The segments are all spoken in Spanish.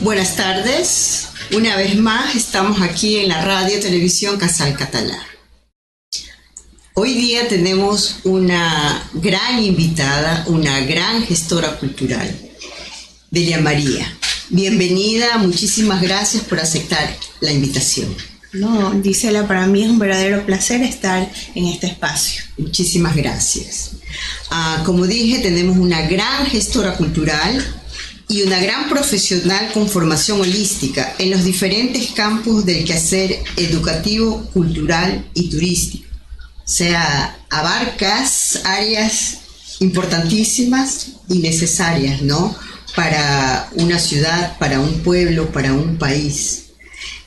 Buenas tardes, una vez más estamos aquí en la Radio Televisión Casal Català. Hoy día tenemos una gran invitada, una gran gestora cultural, Delia María. Bienvenida, muchísimas gracias por aceptar la invitación. No, Gisela, para mí es un verdadero placer estar en este espacio. Muchísimas gracias. Como dije, tenemos una gran gestora cultural y una gran profesional con formación holística en los diferentes campos del quehacer educativo, cultural y turístico. O sea, abarcas áreas importantísimas y necesarias, ¿no? Para una ciudad, para un pueblo, para un país.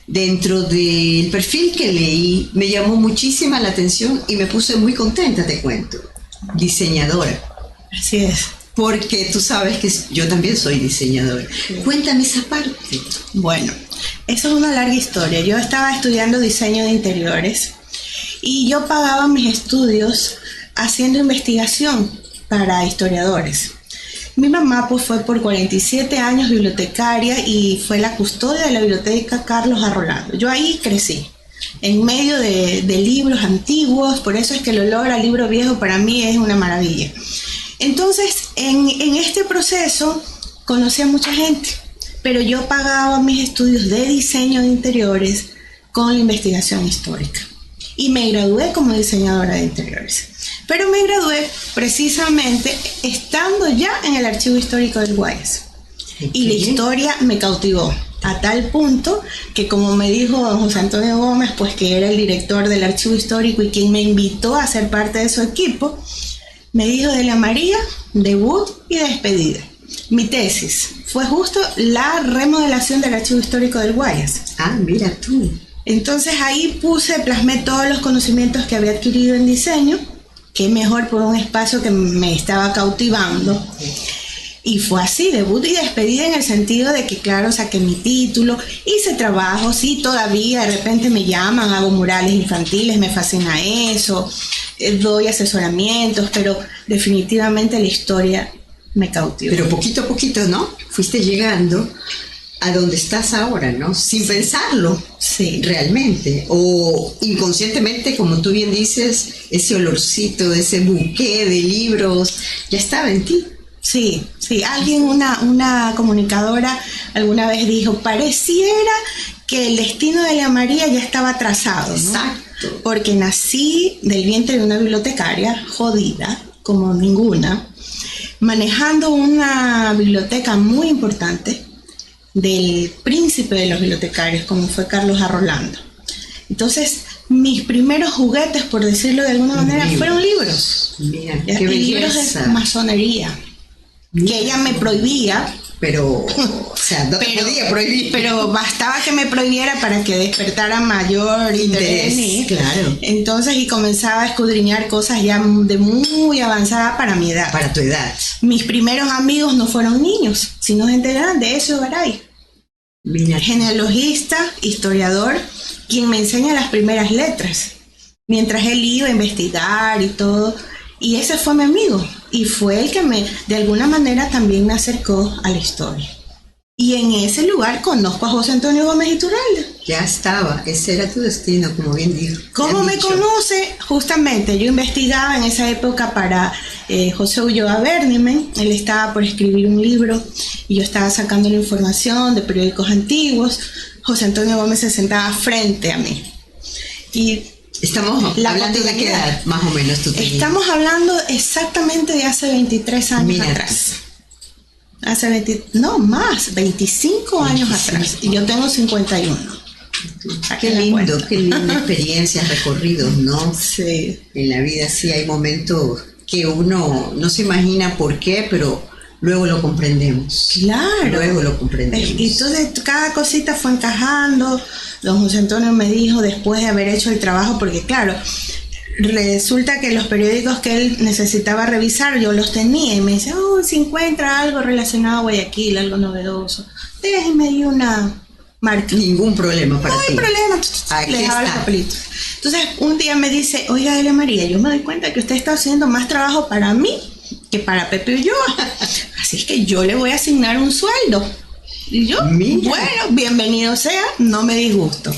Dentro del perfil que leí, me llamó muchísima la atención y me puse muy contenta, te cuento. Diseñadora. Así es. Porque tú sabes que yo también soy diseñadora. Sí. Cuéntame esa parte. Bueno, eso es una larga historia. Yo estaba estudiando diseño de interiores y yo pagaba mis estudios haciendo investigación para historiadores. Mi mamá pues fue por 47 años bibliotecaria y fue la custodia de la biblioteca Carlos Arrolando. Yo ahí crecí, en medio de libros antiguos, por eso es que el olor al libro viejo para mí es una maravilla. Entonces, en este proceso conocí a mucha gente, pero yo pagaba mis estudios de diseño de interiores con la investigación histórica. Y me gradué como diseñadora de interiores. Pero me gradué precisamente estando ya en el Archivo Histórico del Guayas. Y la historia me cautivó a tal punto que, como me dijo don José Antonio Gómez, pues que era el director del Archivo Histórico y quien me invitó a ser parte de su equipo, me dijo: Delia María, debut y despedida. Mi tesis fue justo la remodelación del Archivo Histórico del Guayas. Ah, mira tú. Entonces ahí plasmé todos los conocimientos que había adquirido en diseño, que mejor por un espacio que me estaba cautivando. Y fue así, debut y despedida, en el sentido de que, claro, saqué mi título, hice trabajo, sí, todavía de repente me llaman, hago murales infantiles, me fascina eso, doy asesoramientos, pero definitivamente la historia me cautivó. Pero poquito a poquito, ¿no? Fuiste llegando a donde estás ahora, ¿no? Sin pensarlo, sí, realmente, o inconscientemente, como tú bien dices, ese olorcito, ese buqué de libros, ya estaba en ti. Sí, sí. Alguien, una comunicadora alguna vez dijo: pareciera que el destino de Delia María ya estaba trazado, ¿no? Exacto. Porque nací del vientre de una bibliotecaria jodida, como ninguna, manejando una biblioteca muy importante del príncipe de los bibliotecarios, como fue Carlos Arrolando. Entonces, mis primeros juguetes, por decirlo de alguna manera, fueron libros. Mira, qué libros de masonería, que ella me prohibía. Pero, o sea, no te podía prohibir. Pero bastaba que me prohibiera para que despertara mayor interés en mí. Claro. Entonces, y comenzaba a escudriñar cosas ya de muy avanzada para mi edad. Para tu edad. Mis primeros amigos no fueron niños, sino gente grande, Ezio Garay. Mira. Genealogista, historiador, quien me enseña las primeras letras, mientras él iba a investigar y todo. Y ese fue mi amigo, y fue el que de alguna manera también me acercó a la historia. Y en ese lugar conozco a José Antonio Gómez Iturralde. Ya estaba, ese era tu destino, como bien dijo. ¿Cómo me conoce? Justamente, yo investigaba en esa época para José Ulloa Bernimen. Él estaba por escribir un libro y yo estaba sacando la información de periódicos antiguos. José Antonio Gómez se sentaba frente a mí. Y estamos hablando de qué edad, más o menos, tú tenías. Estamos hablando exactamente de hace 23 años atrás. Hace 25 años atrás. Y yo tengo 51. Qué linda experiencia, recorridos, ¿no? Sí. En la vida sí hay momentos que uno no se imagina por qué, pero luego lo comprendemos. Claro. Luego lo comprendemos. Y entonces cada cosita fue encajando. Don José Antonio me dijo, después de haber hecho el trabajo, porque claro, resulta que los periódicos que él necesitaba revisar, yo los tenía, y me dice, si encuentra algo relacionado a Guayaquil, algo novedoso, déjeme ahí una marca. Ningún problema para ti. No hay problema. Le dejaba los papelitos. Entonces un día me dice, oiga, Delia María, yo me doy cuenta que usted está haciendo más trabajo para mí que para Pepe Ulloa. Así es que yo le voy a asignar un sueldo. Y yo, Mira. Bueno, bienvenido sea, no me disgusto.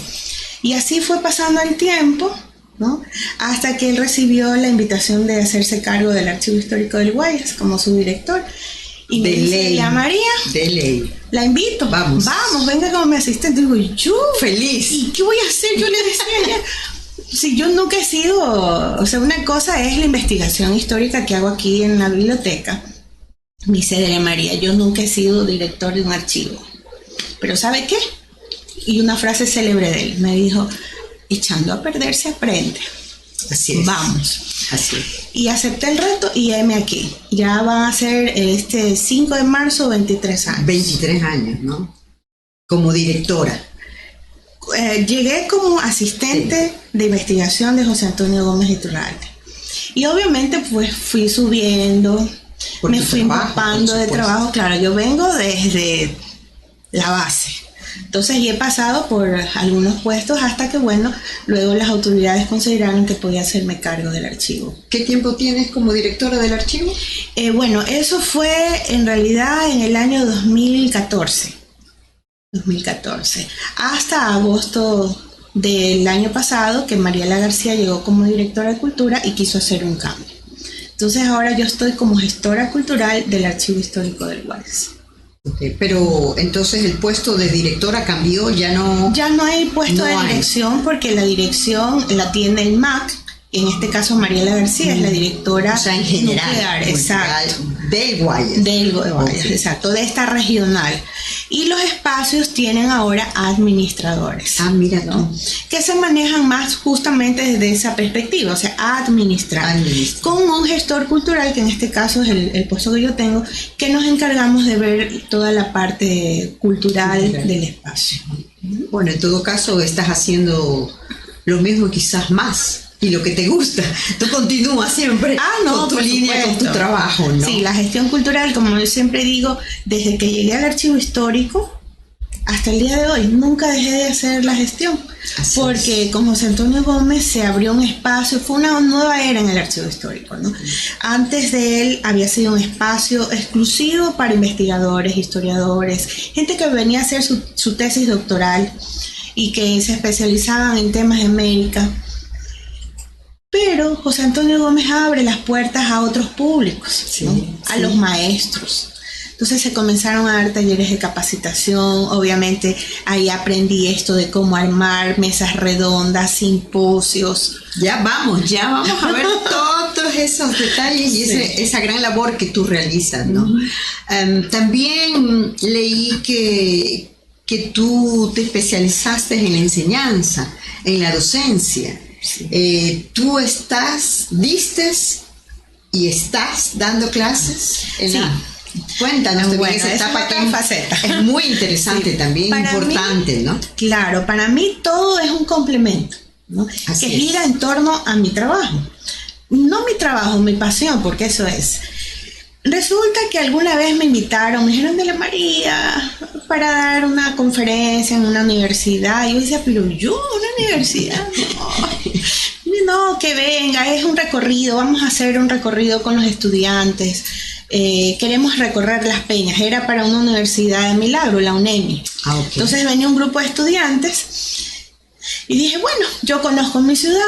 Y así fue pasando el tiempo, ¿no? Hasta que él recibió la invitación de hacerse cargo del Archivo Histórico del Guayas como su director. Y me dice, Delia María, de ley, la invito. Vamos, venga como mi asistente. Digo, yo, feliz. ¿Y qué voy a hacer? Yo le decía a ella, si yo nunca he sido, o sea, una cosa es la investigación histórica que hago aquí en la biblioteca. Me dice Delia María, yo nunca he sido director de un archivo. Pero ¿sabe qué? Y una frase célebre de él, me dijo, echando a perder se aprende. Así es. Vamos. Así es. Y acepté el reto y heme aquí. Ya van a ser este 5 de marzo 23 años. 23 años, ¿no? Como directora. Llegué como asistente de investigación de José Antonio Gómez Iturralde. Y obviamente pues fui subiendo, me fui empapando de trabajo. Claro, yo vengo desde la base. Entonces y he pasado por algunos puestos hasta que, bueno, luego las autoridades consideraron que podía hacerme cargo del archivo. ¿Qué tiempo tienes como directora del archivo? Bueno, eso fue en realidad en el año 2014. Hasta agosto del año pasado, que Mariela García llegó como directora de Cultura y quiso hacer un cambio. Entonces ahora yo estoy como gestora cultural del Archivo Histórico del Guayas. Okay, pero entonces el puesto de directora cambió, ya no hay puesto de dirección porque la dirección la tiene el MAC. En este caso Mariela García es la directora, o sea, en general, nuclear, exacto, del Guayas. Del Guayas, okay. Exacto, de esta regional. Y los espacios tienen ahora administradores. Mira, ¿no? Que se manejan más justamente desde esa perspectiva, o sea, administrar. Con un gestor cultural, que en este caso es el puesto que yo tengo, que nos encargamos de ver toda la parte cultural del espacio. Bueno, en todo caso estás haciendo lo mismo, quizás más. Y lo que te gusta, tú continúas siempre con tu línea, con tu trabajo, ¿no? Sí, la gestión cultural, como yo siempre digo, desde que llegué al archivo histórico hasta el día de hoy, nunca dejé de hacer la gestión. Porque con José Antonio Gómez se abrió un espacio, fue una nueva era en el archivo histórico, ¿no? Antes de él había sido un espacio exclusivo para investigadores, historiadores, gente que venía a hacer su tesis doctoral y que se especializaban en temas de América. Pero José Antonio Gómez abre las puertas a otros públicos, ¿no? A los maestros. Entonces se comenzaron a dar talleres de capacitación. Obviamente ahí aprendí esto de cómo armar mesas redondas, simposios. Ya vamos a ver todos esos detalles y esa gran labor que tú realizas, ¿no? También leí que tú te especializaste en la enseñanza, en la docencia. Tú diste y estás dando clases en Cuéntanos esa etapa es muy interesante, también para importante, ¿no? Claro, para mí todo es un complemento, ¿no? Que gira en torno a mi trabajo. No mi trabajo, mi pasión, porque eso es. Resulta que alguna vez me invitaron, me dijeron, Delia María, para dar una conferencia en una universidad. Y yo decía, pero yo, una universidad, no, que venga, es un recorrido, vamos a hacer un recorrido con los estudiantes. Queremos recorrer las peñas, era para una universidad de Milagro, la UNEMI. Okay. Entonces venía un grupo de estudiantes y dije, bueno, yo conozco mi ciudad,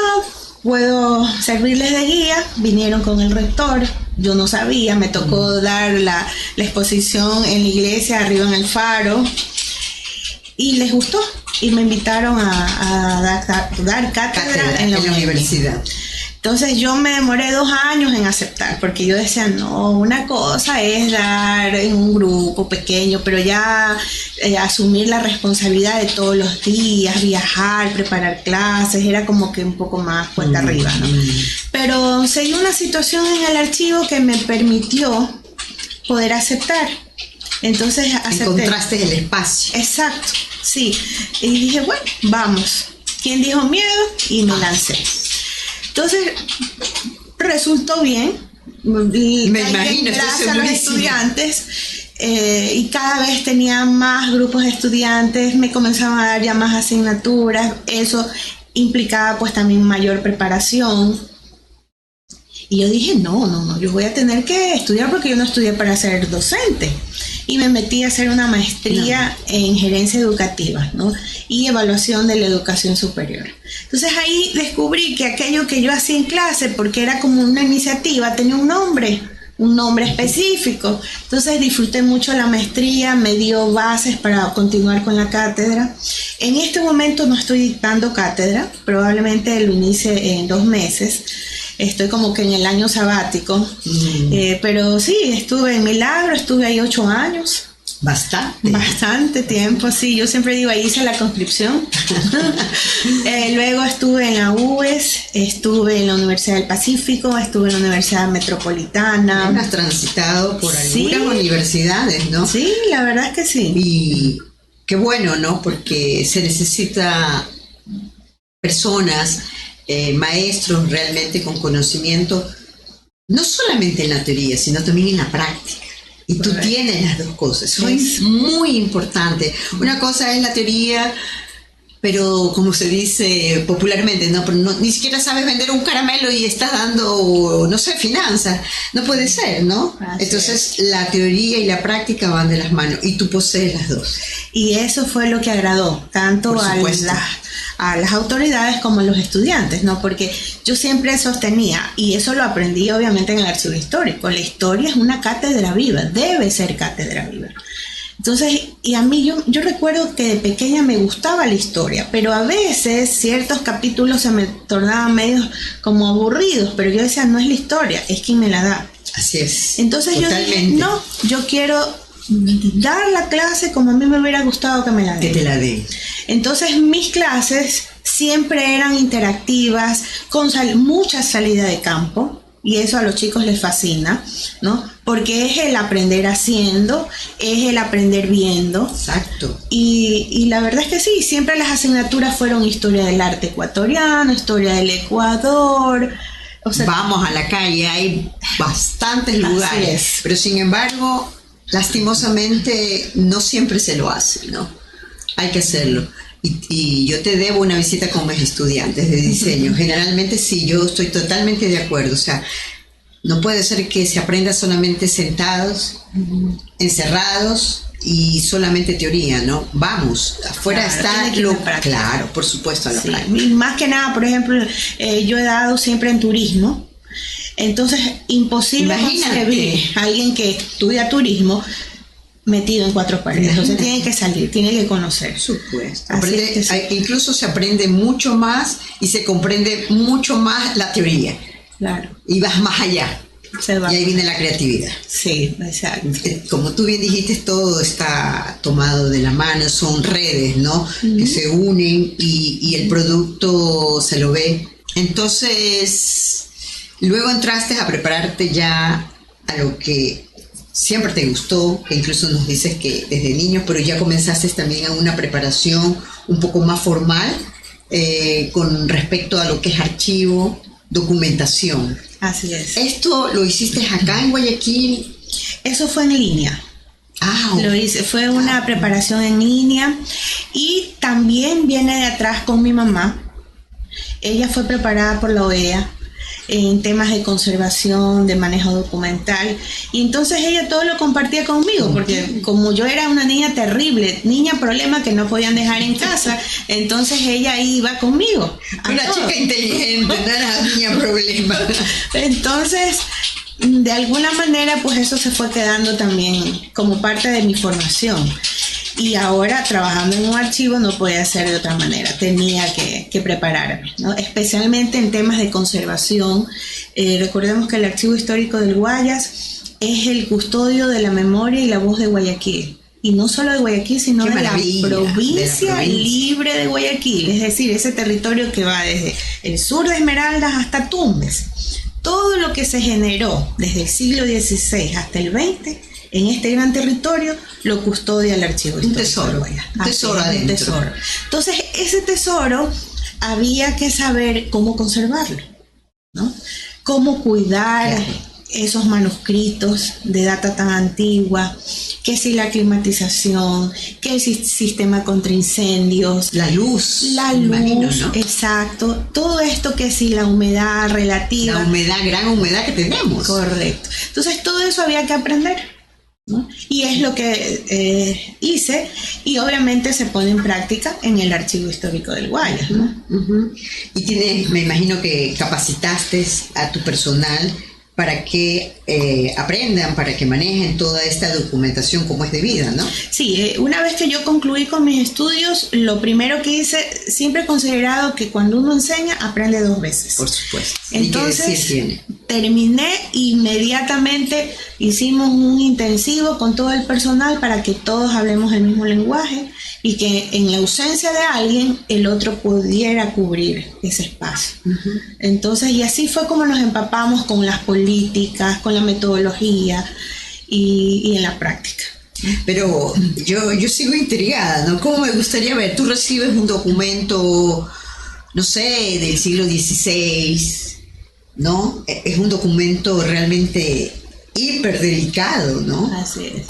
puedo servirles de guía. Vinieron con el rector, yo no sabía, me tocó dar la exposición en la iglesia, arriba en el faro, y les gustó y me invitaron a dar cátedra en la universidad. Entonces yo me demoré 2 años en aceptar, porque yo decía, no, una cosa es dar en un grupo pequeño, pero ya asumir la responsabilidad de todos los días, viajar, preparar clases, era como que un poco más cuesta arriba, ¿no? Pero se dio una situación en el archivo que me permitió poder aceptar. Entonces acepté. Encontraste el espacio. Exacto, sí. Y dije, bueno, vamos. ¿Quién dijo miedo? Y me lancé. Entonces, resultó bien. Me imagino, gracias a los estudiantes. Y cada vez tenía más grupos de estudiantes, me comenzaban a dar ya más asignaturas. Eso implicaba pues también mayor preparación. Y yo dije, no, yo voy a tener que estudiar porque yo no estudié para ser docente. Y me metí a hacer una maestría en gerencia educativa, ¿no? Y evaluación de la educación superior. Entonces ahí descubrí que aquello que yo hacía en clase, porque era como una iniciativa, tenía un nombre específico. Entonces disfruté mucho la maestría, me dio bases para continuar con la cátedra. En este momento no estoy dictando cátedra, probablemente lo inicie en 2 meses. Estoy como que en el año sabático, pero sí, estuve en Milagro, estuve ahí 8 años. Bastante tiempo, sí. Yo siempre digo, ahí hice la conscripción. Luego estuve en la UES, estuve en la Universidad del Pacífico, estuve en la Universidad Metropolitana. Has transitado por algunas universidades, ¿no? Sí, la verdad es que sí. Y qué bueno, ¿no? Porque se necesita personas, maestros realmente con conocimiento, no solamente en la teoría, sino también en la práctica. Y tú tienes las dos cosas. Eso es muy importante. Una cosa es la teoría, pero como se dice popularmente, no, ni siquiera sabes vender un caramelo y estás dando, no sé, finanzas. No puede ser, ¿no? Entonces la teoría y la práctica van de las manos y tú posees las dos. Y eso fue lo que agradó tanto a las autoridades como a los estudiantes, ¿no? Porque yo siempre sostenía, y eso lo aprendí obviamente en el archivo histórico, la historia es una cátedra viva, debe ser cátedra viva. Entonces, y a mí yo recuerdo que de pequeña me gustaba la historia, pero a veces ciertos capítulos se me tornaban medio como aburridos, pero yo decía, no es la historia, es quien me la da. Así es. Entonces totalmente. Yo dije, no, yo quiero dar la clase como a mí me hubiera gustado que me la den. Que te la den. Entonces mis clases siempre eran interactivas, con mucha salida de campo, y eso a los chicos les fascina, ¿no? Porque es el aprender haciendo, es el aprender viendo. Exacto. Y la verdad es que sí, siempre las asignaturas fueron historia del arte ecuatoriano, historia del Ecuador. O sea, vamos a la calle, hay bastantes lugares, pero sin embargo, lastimosamente no siempre se lo hace, ¿no? Hay que hacerlo. Y yo te debo una visita con mis estudiantes de diseño. Generalmente sí, yo estoy totalmente de acuerdo. O sea, no puede ser que se aprenda solamente sentados, encerrados y solamente teoría, ¿no? Vamos, afuera está lo práctico. Claro, por supuesto, a la práctica. Más que nada, por ejemplo, yo he dado siempre en turismo. Entonces, imposible concebir a alguien que estudia turismo metido en 4 paredes. O sea, tiene que salir, tiene que conocer. Por supuesto. Incluso se aprende mucho más y se comprende mucho más la teoría. Claro. Y vas más allá. Y ahí viene la creatividad. Sí, exacto. Como tú bien dijiste, todo está tomado de la mano, son redes, ¿no? Que se unen y el producto se lo ve. Entonces, luego entraste a prepararte ya a lo que siempre te gustó, que incluso nos dices que desde niño, pero ya comenzaste también a una preparación un poco más formal con respecto a lo que es archivo, documentación. Así es. ¿Esto lo hiciste acá en Guayaquil? Eso fue en línea. Lo hice, fue una preparación en línea y también viene de atrás con mi mamá. Ella fue preparada por la OEA en temas de conservación, de manejo documental, y entonces ella todo lo compartía conmigo, porque como yo era una niña terrible, niña problema que no podían dejar en casa, entonces ella iba conmigo. Una chica inteligente, no era niña problema. Entonces, de alguna manera, pues eso se fue quedando también como parte de mi formación. y ahora trabajando en un archivo no podía ser de otra manera, tenía que prepararme, ¿no? Especialmente en temas de conservación. Recordemos que el Archivo Histórico del Guayas es el custodio de la memoria y la voz de Guayaquil. Y no solo de Guayaquil, sino de la provincia libre de Guayaquil, es decir, ese territorio que va desde el sur de Esmeraldas hasta Tumbes. Todo lo que se generó desde el siglo XVI hasta el XX en este gran territorio lo custodia el Archivo Histórico del Guayas. Un tesoro adentro. Un tesoro. Entonces, ese tesoro había que saber cómo conservarlo, ¿no? Cómo cuidar esos manuscritos de data tan antigua, que si la climatización, que el sistema contra incendios, la luz, imagino, ¿no? Exacto, todo esto, que si la humedad relativa, la humedad, gran humedad que tenemos. Correcto. Entonces todo eso había que aprender, ¿no? Y es lo que hice, y obviamente se pone en práctica en el Archivo Histórico del Guayas, ¿no? Y tienes, me imagino que capacitaste a tu personal para que aprendan, para que manejen toda esta documentación como es debida, ¿no? Sí, una vez que yo concluí con mis estudios, lo primero que hice, siempre he considerado que cuando uno enseña, aprende 2 veces. Por supuesto. Entonces, terminé, inmediatamente hicimos un intensivo con todo el personal para que todos hablemos el mismo lenguaje y que en la ausencia de alguien, el otro pudiera cubrir ese espacio. Entonces, y así fue como nos empapamos con las políticas, con la metodología y en la práctica. Pero yo sigo intrigada, ¿no? ¿Cómo me gustaría ver? Tú recibes un documento, no sé, del siglo XVI, ¿no? Es un documento realmente hiperdelicado, ¿no? Así es.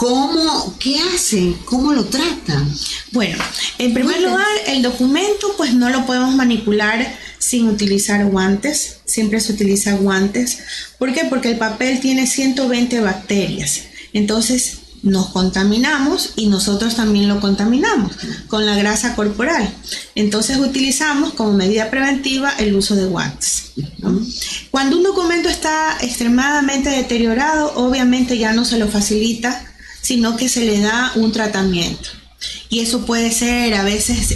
¿Qué hacen? ¿Cómo lo tratan? Bueno, en primer lugar, el documento pues no lo podemos manipular sin utilizar guantes. Siempre se utiliza guantes. ¿Por qué? Porque el papel tiene 120 bacterias. Entonces nos contaminamos y nosotros también lo contaminamos con la grasa corporal. Entonces utilizamos como medida preventiva el uso de guantes, ¿no? Cuando un documento está extremadamente deteriorado, obviamente ya no se lo facilita, sino que se le da un tratamiento. Y eso puede ser, a veces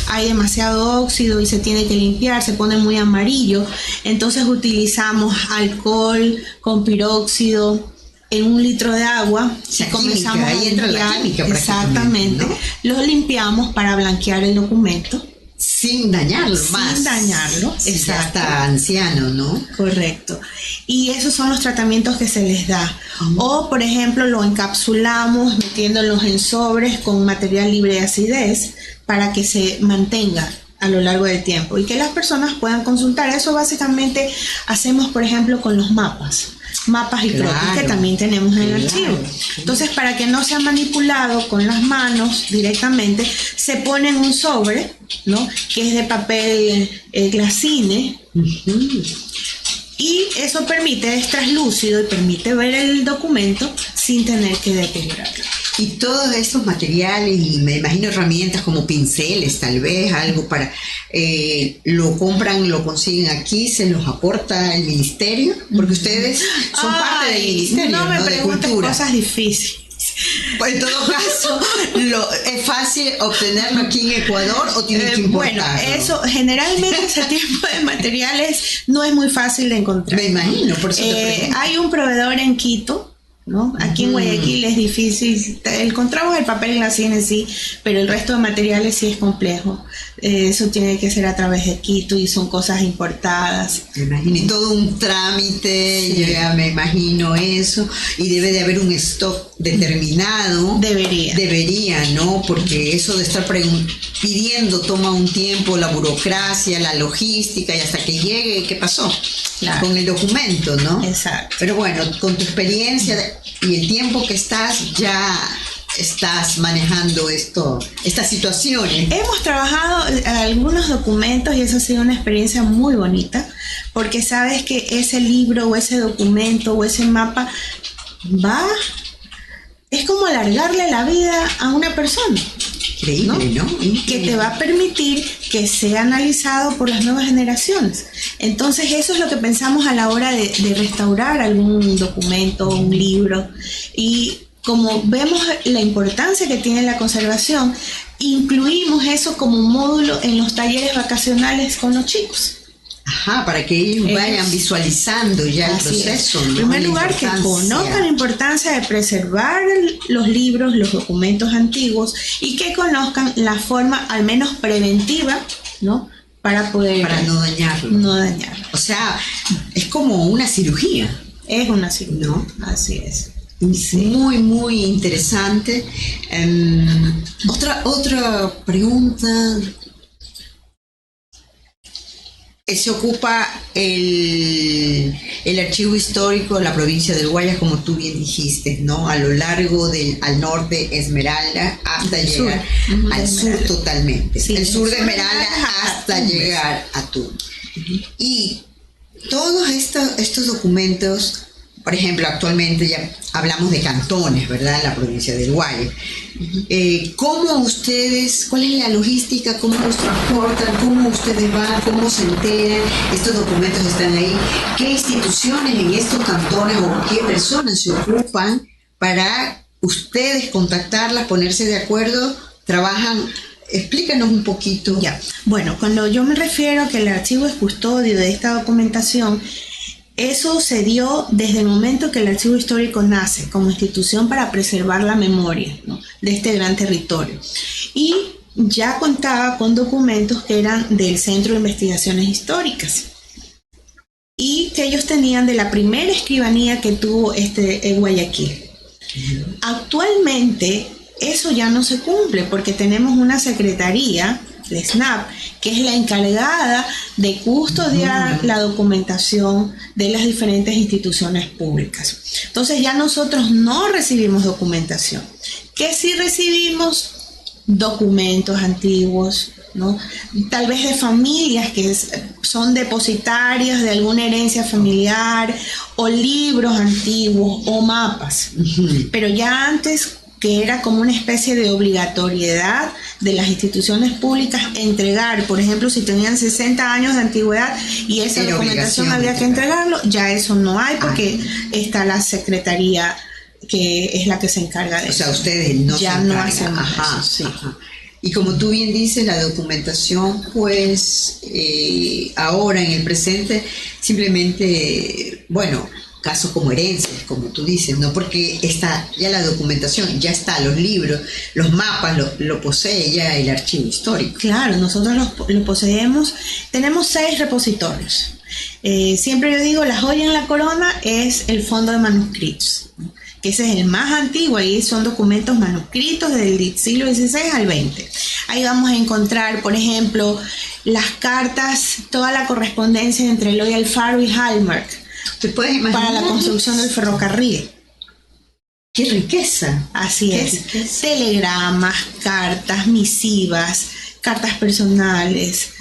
hay demasiado óxido y se tiene que limpiar, se pone muy amarillo. Entonces utilizamos alcohol con piróxido en 1 litro de agua. Comenzamos ahí entra la química, exactamente, ¿no? Lo limpiamos para blanquear el documento. Sin dañarlo más. Sin dañarlo, si exacto. Ya está anciano, ¿no? Correcto. Y esos son los tratamientos que se les da. O, por ejemplo, lo encapsulamos metiéndolos en sobres con material libre de acidez para que se mantenga a lo largo del tiempo y que las personas puedan consultar. Eso básicamente hacemos, por ejemplo, con los mapas y croquis que también tenemos en el archivo. Entonces, para que no sea manipulado con las manos directamente, se pone en un sobre, ¿no? Que es de papel glacine. Y eso es traslúcido y permite ver el documento sin tener que deteriorarlo. Y todos estos materiales, y me imagino herramientas como pinceles, tal vez, algo para... lo compran, lo consiguen aquí, se los aporta el ministerio, porque ustedes son parte del ministerio, no me preguntes cosas difíciles. Pues en todo caso, ¿es fácil obtenerlo aquí en Ecuador o tiene que importarlo? Bueno, eso, generalmente ese tipo de materiales no es muy fácil de encontrar. Me imagino, por eso te pregunto. Hay un proveedor en Quito, ¿no? Aquí en Guayaquil es difícil, encontramos el papel glacine en sí, pero el resto de materiales sí es complejo. Eso tiene que ser a través de Quito y son cosas importadas. Me imagino, y todo un trámite, sí. Yo ya me imagino eso, y debe de haber un stock determinado. Debería, ¿no? Porque eso de estar pidiendo toma un tiempo, la burocracia, la logística, y hasta que llegue, ¿qué pasó? Claro. Con el documento, ¿no? Exacto. Pero bueno, con tu experiencia y el tiempo que ya estás manejando estas situaciones. Hemos trabajado algunos documentos y eso ha sido una experiencia muy bonita, porque sabes que ese libro o ese documento o ese mapa es como alargarle la vida a una persona. Increíble, ¿no? Increíble. Que te va a permitir que sea analizado por las nuevas generaciones. Entonces eso es lo que pensamos a la hora de restaurar algún documento, un libro, y como vemos la importancia que tiene la conservación, incluimos eso como un módulo en los talleres vacacionales con los chicos. Ajá, para que ellos vayan visualizando ya el proceso, ¿no? En primer lugar, que conozcan la importancia de preservar los libros, los documentos antiguos, y que conozcan la forma al menos preventiva, ¿no? Para no dañarlo. No dañarlo. O sea, es como una cirugía. Es una cirugía, ¿no? Así es. Sí. Muy, muy interesante. Otra pregunta. Se ocupa el archivo histórico de la provincia del Guayas, como tú bien dijiste, ¿no? A lo largo al norte Esmeralda hasta llegar al sur totalmente. Sí, el sur de Esmeralda hasta llegar a Tumbes. Y todos estos documentos, por ejemplo, actualmente ya hablamos de cantones, ¿verdad? En la provincia del Guayas. ¿Cómo ustedes, cuál es la logística, cómo los transportan, cómo ustedes van, cómo se enteran, estos documentos están ahí, qué instituciones en estos cantones o qué personas se ocupan para ustedes contactarlas, ponerse de acuerdo, trabajan? Explícanos un poquito. Ya, bueno, cuando yo me refiero a que el archivo es custodio de esta documentación, eso se dio desde el momento que el Archivo Histórico nace como institución para preservar la memoria, ¿no? De este gran territorio. Y ya contaba con documentos que eran del Centro de Investigaciones Históricas y que ellos tenían de la primera escribanía que tuvo Guayaquil. Actualmente eso ya no se cumple porque tenemos una secretaría, el SNAP, que es la encargada de custodiar la documentación de las diferentes instituciones públicas. Entonces ya nosotros no recibimos documentación. ¿Qué sí recibimos? Documentos antiguos, ¿no? Tal vez de familias que son depositarias de alguna herencia familiar, o libros antiguos, o mapas. Pero ya antes, que era como una especie de obligatoriedad de las instituciones públicas entregar, por ejemplo, si tenían 60 años de antigüedad y esa documentación había que entregarlo, ya eso no hay porque está la secretaría que es la que se encarga de eso. O sea, ustedes no ya no hacen eso. Sí. Y como tú bien dices, la documentación, pues, ahora en el presente, simplemente, bueno, casos como herencias, como tú dices, ¿no? Porque está ya la documentación, ya está, los libros, los mapas, lo posee ya el archivo histórico. Claro, nosotros lo poseemos, tenemos 6 repositorios. Siempre yo digo, la joya en la corona es el fondo de manuscritos, ¿no? Que ese es el más antiguo, ahí son documentos manuscritos del siglo XVI al XX. Ahí vamos a encontrar, por ejemplo, las cartas, toda la correspondencia entre Eloy Alfaro y Hallmark, ¿te puedes imaginar? Para la construcción del ferrocarril. ¡Qué riqueza! Así es. Telegramas, cartas, misivas, cartas personales.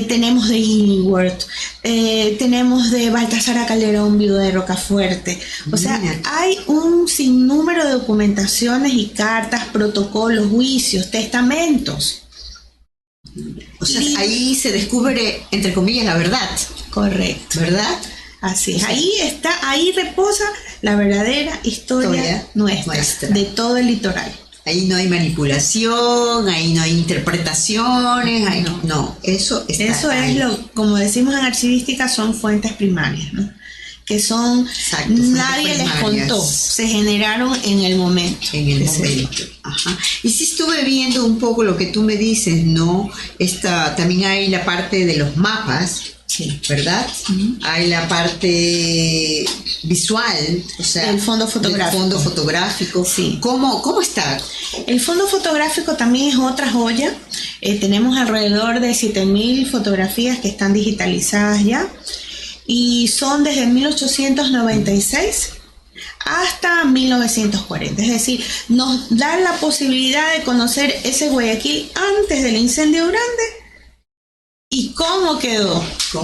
Tenemos de Illingworth, tenemos de Baltasar Calderón, viudo de Rocafuerte. O sea, hay un sinnúmero de documentaciones y cartas, protocolos, juicios, testamentos. O sea, ahí se descubre, entre comillas, la verdad. Correcto. ¿Verdad? Así es. Ahí reposa la verdadera historia nuestra, de todo el litoral. Ahí no hay manipulación, ahí no hay interpretaciones, ahí no, eso está Eso ahí. Es como decimos en archivística, son fuentes primarias, ¿no? Que son, exacto, nadie les contó, se generaron en el momento. Ajá. Y sí estuve viendo un poco lo que tú me dices, ¿no? También hay la parte de los mapas. Sí. ¿Verdad? Hay la parte visual, o sea, el fondo fotográfico. Sí. ¿Cómo está? El fondo fotográfico también es otra joya. Tenemos alrededor de 7.000 fotografías que están digitalizadas ya y son desde 1896 hasta 1940. Es decir, nos da la posibilidad de conocer ese Guayaquil antes del incendio grande. ¿Y cómo quedó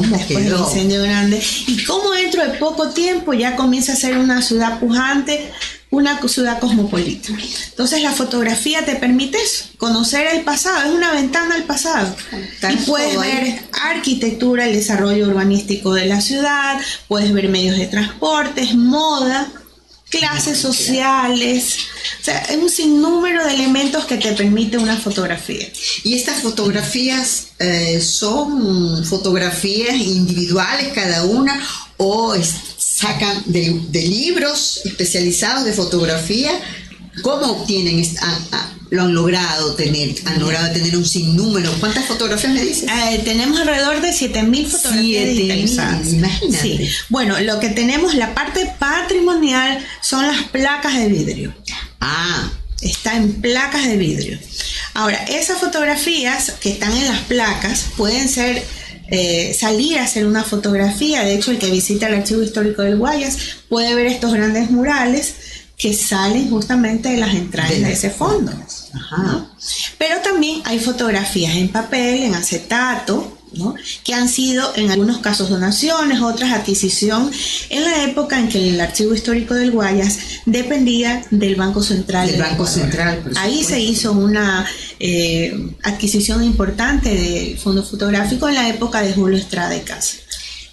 después del incendio grande? Y cómo dentro de poco tiempo ya comienza a ser una ciudad pujante, una ciudad cosmopolita. Entonces la fotografía te permite eso, conocer el pasado, es una ventana al pasado. Y puedes ver arquitectura, el desarrollo urbanístico de la ciudad, puedes ver medios de transporte, moda, clases sociales, o sea, es un sinnúmero de elementos que te permite una fotografía. ¿Y estas fotografías son fotografías individuales cada una o sacan de libros especializados de fotografía? ¿Cómo obtienen lo han logrado tener? ¿Han logrado tener un sinnúmero? ¿Cuántas fotografías me dices? Tenemos alrededor de 7.000 fotografías digitalizadas. Imagínate. Sí. Bueno, lo que tenemos, la parte patrimonial, son las placas de vidrio. Está en placas de vidrio. Ahora, esas fotografías que están en las placas pueden ser salir a hacer una fotografía. De hecho, el que visita el Archivo Histórico del Guayas puede ver estos grandes murales que salen justamente de las entradas de ese fondo. ¿No? Pero también hay fotografías en papel, en acetato, ¿no? Que han sido en algunos casos donaciones, otras adquisición en la época en que el Archivo Histórico del Guayas dependía del Banco Central. Del Banco Central, por ahí se hizo una adquisición importante del fondo fotográfico en la época de Julio Estrada y Casa.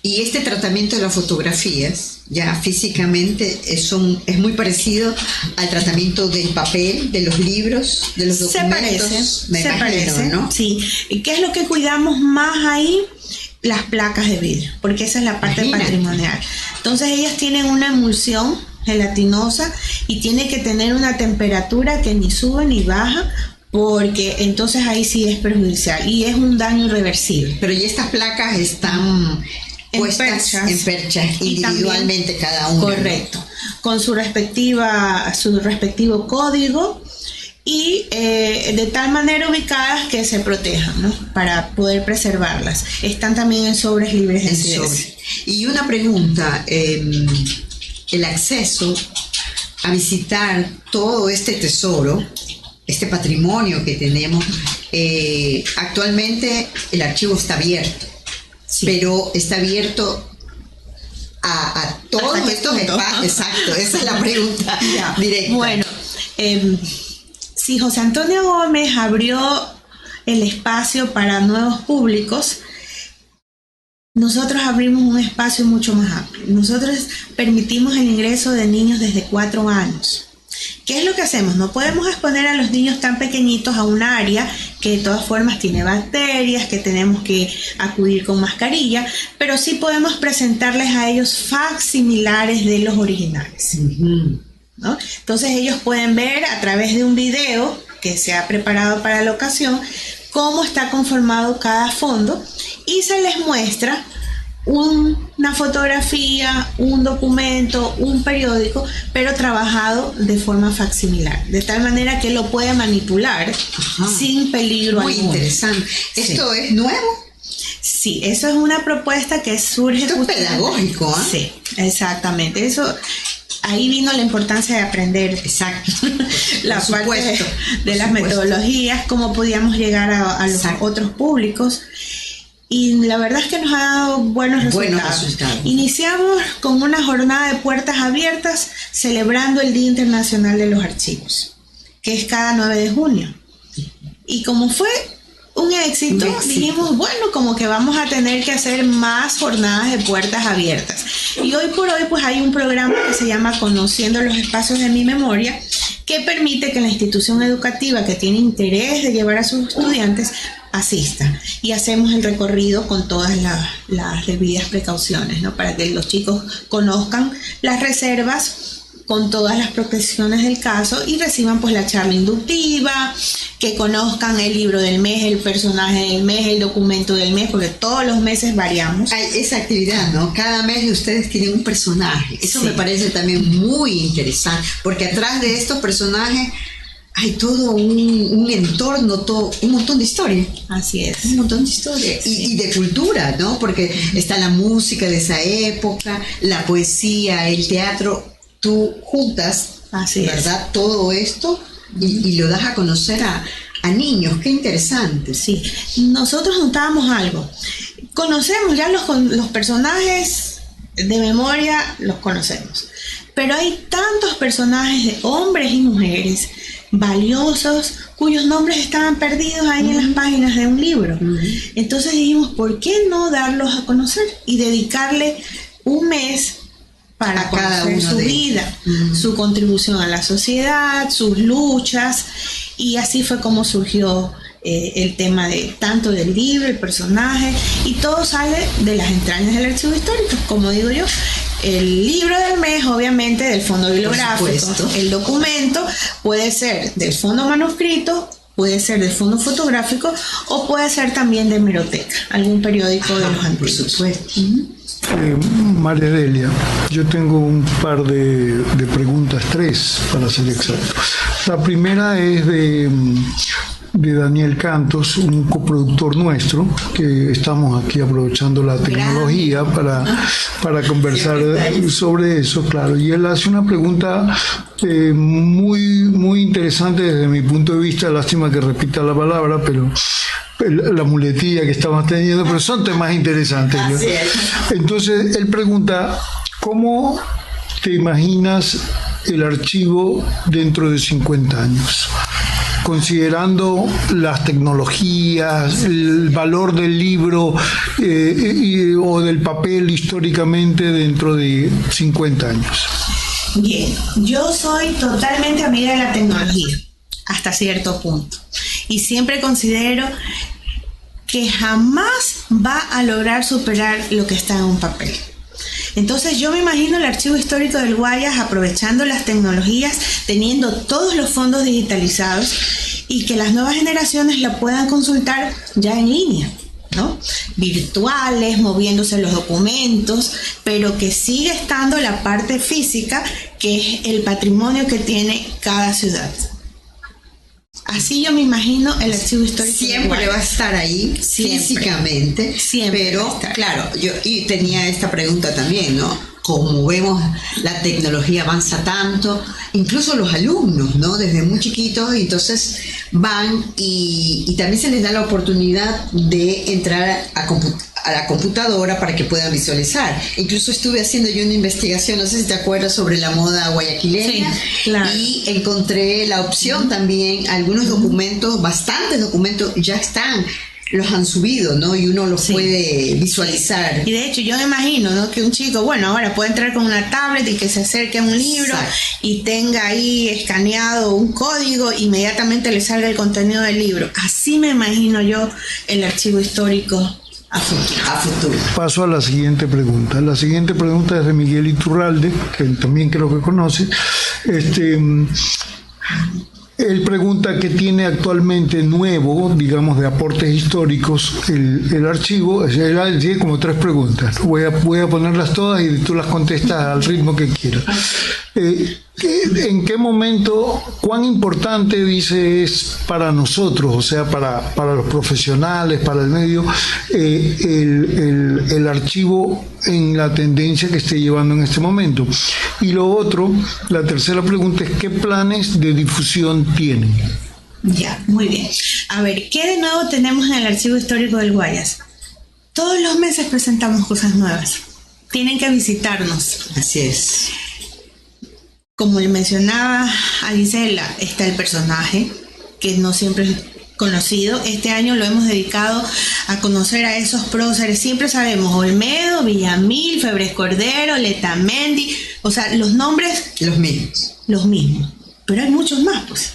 Y este tratamiento de las fotografías, ya físicamente, es muy parecido al tratamiento del papel, de los libros, de los documentos. Se parece, ¿no? Sí. ¿Y qué es lo que cuidamos más ahí? Las placas de vidrio, porque esa es la parte patrimonial. Entonces ellas tienen una emulsión gelatinosa y tiene que tener una temperatura que ni sube ni baja, porque entonces ahí sí es perjudicial y es un daño irreversible. Pero y estas placas están puestas en perchas individualmente también, cada una. Correcto, ¿no? Con su respectivo código y de tal manera ubicadas que se protejan, ¿no? Para poder preservarlas. Están también en sobres libres de acidez. Y una pregunta, el acceso a visitar todo este tesoro, este patrimonio que tenemos, actualmente el archivo está abierto. Sí. Pero está abierto a todos estos espacios. Exacto, esa es la pregunta directa. Bueno, si José Antonio Gómez abrió el espacio para nuevos públicos, nosotros abrimos un espacio mucho más amplio. Nosotros permitimos el ingreso de niños desde 4 años. ¿Qué es lo que hacemos? No podemos exponer a los niños tan pequeñitos a un área que de todas formas tiene bacterias, que tenemos que acudir con mascarilla, pero sí podemos presentarles a ellos facsimilares de los originales. ¿No? Entonces ellos pueden ver a través de un video que se ha preparado para la ocasión cómo está conformado cada fondo y se les muestra una fotografía, un documento, un periódico, pero trabajado de forma facsimilar, de tal manera que lo puede manipular sin peligro alguno. Muy interesante. ¿Esto es nuevo? Sí, eso es una propuesta que surge. Esto es pedagógico, ¿eh? Sí, exactamente. Eso, ahí vino la importancia de aprender. Exacto. La parte de las metodologías, cómo podíamos llegar a los otros públicos. Y la verdad es que nos ha dado buenos resultados. Iniciamos con una jornada de puertas abiertas celebrando el Día Internacional de los Archivos, que es cada 9 de junio. Y como fue un éxito, dijimos, bueno, como que vamos a tener que hacer más jornadas de puertas abiertas. Y hoy por hoy pues hay un programa que se llama Conociendo los Espacios de mi Memoria, que permite que la institución educativa que tiene interés de llevar a sus estudiantes asista, y hacemos el recorrido con todas las debidas precauciones, ¿no? Para que los chicos conozcan las reservas con todas las protecciones del caso y reciban pues la charla inductiva, que conozcan el libro del mes, el personaje del mes, el documento del mes, porque todos los meses variamos. Hay esa actividad, ¿no? Cada mes de ustedes tienen un personaje. Eso me parece también muy interesante, porque atrás de estos personajes hay todo un entorno, un montón de historia. Así es. Un montón de historia. Y de cultura, ¿no? Porque está la música de esa época, la poesía, el teatro. Tú juntas, ¿verdad? Todo esto y lo das a conocer a niños. Qué interesante. Sí. Nosotros notábamos algo. Conocemos ya los personajes de memoria, los conocemos. Pero hay tantos personajes de hombres y mujeres valiosos cuyos nombres estaban perdidos ahí en las páginas de un libro. Entonces dijimos, ¿por qué no darlos a conocer y dedicarle un mes para cada conocer uno su de vida, su contribución a la sociedad, sus luchas, y así fue como surgió el tema de tanto del libro, el personaje, y todo sale de las entrañas del archivo histórico, como digo yo. El libro del mes, obviamente, del fondo bibliográfico, el documento puede ser del fondo manuscrito, puede ser del fondo fotográfico o puede ser también de hemeroteca, algún periódico de los antiguos. Por supuesto. María Delia, yo tengo un par de preguntas, 3 para ser exacto. La primera es de Daniel Cantos, un coproductor nuestro, que estamos aquí aprovechando la tecnología para conversar sobre eso, claro. Y él hace una pregunta muy interesante desde mi punto de vista, lástima que repita la palabra, pero la muletilla que estamos teniendo, pero son temas interesantes, ¿no? Entonces, él pregunta, ¿cómo te imaginas el archivo dentro de 50 años? Considerando las tecnologías, el valor del libro o del papel históricamente dentro de 50 años. Bien, yo soy totalmente amiga de la tecnología, hasta cierto punto. Y siempre considero que jamás va a lograr superar lo que está en un papel. Entonces yo me imagino el archivo histórico del Guayas aprovechando las tecnologías, teniendo todos los fondos digitalizados y que las nuevas generaciones la puedan consultar ya en línea, ¿no? Virtuales, moviéndose los documentos, pero que sigue estando la parte física, que es el patrimonio que tiene cada ciudad. Así yo me imagino el archivo histórico. Siempre va a estar ahí, físicamente. Siempre. Pero, claro, yo tenía esta pregunta también, ¿no? Como vemos, la tecnología avanza tanto, incluso los alumnos, ¿no? Desde muy chiquitos, y entonces van y también se les da la oportunidad de entrar a la computadora para que puedan visualizar. Incluso estuve haciendo yo una investigación, no sé si te acuerdas, sobre la moda guayaquileña, claro. Y encontré la opción también, algunos documentos, bastantes documentos ya están, los han subido, ¿no? Y uno los puede visualizar. Y de hecho yo me imagino, ¿no? Que un chico, bueno, ahora puede entrar con una tablet y que se acerque a un libro y tenga ahí escaneado un código, inmediatamente le salga el contenido del libro. Así me imagino yo el archivo histórico a futuro. Paso a la siguiente pregunta. La siguiente pregunta es de Miguel Iturralde, que también creo que conoce. Él pregunta qué tiene actualmente nuevo, digamos, de aportes históricos el archivo. Él tiene como 3 preguntas. Voy a ponerlas todas y tú las contestas al ritmo que quieras. ¿En qué momento, cuán importante, dice, es para nosotros, o sea, para los profesionales, para el medio, el archivo en la tendencia que esté llevando en este momento? Y lo otro, la tercera pregunta es, ¿qué planes de difusión tienen? Ya, muy bien. A ver, ¿qué de nuevo tenemos en el archivo histórico del Guayas? Todos los meses presentamos cosas nuevas. Tienen que visitarnos. Así es. Como le mencionaba a Gisela, está el personaje, que no siempre es conocido. Este año lo hemos dedicado a conocer a esos próceres. Siempre sabemos Olmedo, Villamil, Febres Cordero, Letamendi, o sea, los nombres... Los mismos. Pero hay muchos más, pues.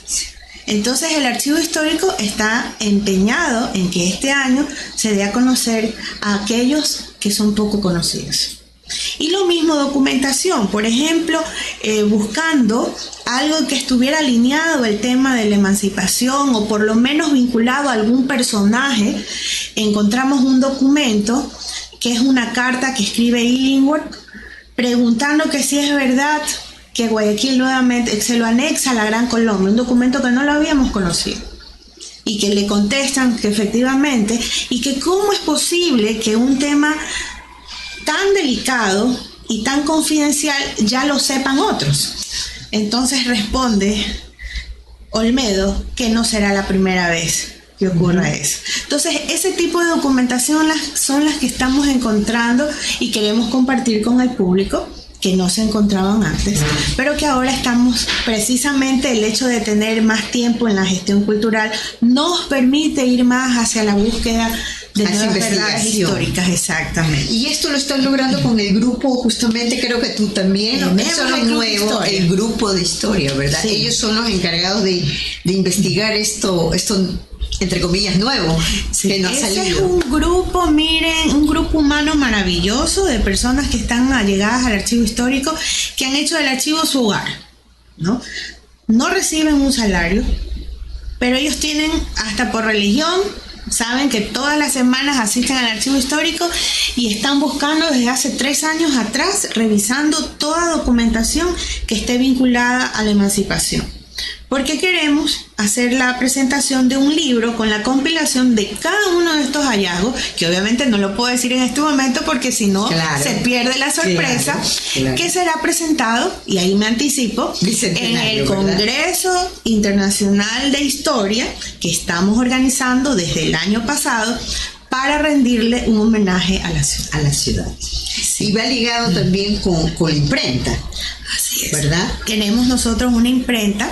Entonces el archivo histórico está empeñado en que este año se dé a conocer a aquellos que son poco conocidos. Y lo mismo documentación, por ejemplo, buscando algo que estuviera alineado el tema de la emancipación o por lo menos vinculado a algún personaje. Encontramos un documento que es una carta que escribe Illingworth preguntando que si es verdad que Guayaquil nuevamente se lo anexa a la Gran Colombia, un documento que no lo habíamos conocido. Y que le contestan que efectivamente, y que cómo es posible que un tema tan delicado y tan confidencial ya lo sepan otros. Entonces responde Olmedo que no será la primera vez que ocurra eso. Entonces ese tipo de documentación son las que estamos encontrando y queremos compartir con el público, que no se encontraban antes, pero que ahora estamos, precisamente el hecho de tener más tiempo en la gestión cultural nos permite ir más hacia la búsqueda de hace nuevas verdades investigación históricas, exactamente. Y esto lo están logrando con el grupo, justamente creo que tú también, eso es lo nuevo, el grupo de historia, ¿verdad? Sí. Ellos son los encargados de investigar esto entre comillas nuevo, Sí, que no ha ese salido. es un grupo, miren, un grupo humano maravilloso de personas que están allegadas al archivo histórico, que han hecho del archivo su hogar, ¿no? No reciben un salario, pero ellos tienen, hasta por religión, saben que todas las semanas asisten al archivo histórico y están buscando desde hace 3 años atrás, revisando toda documentación que esté vinculada a la emancipación. Porque queremos hacer la presentación de un libro con la compilación de cada uno de estos hallazgos, que obviamente no lo puedo decir en este momento porque si no se pierde la sorpresa, claro. que será presentado, y ahí me anticipo, en el Congreso Internacional de Historia que estamos organizando desde el año pasado para rendirle un homenaje a la ciudad. A la ciudad. Sí. Y va ligado también con la imprenta. Así es. ¿Verdad? Tenemos nosotros una imprenta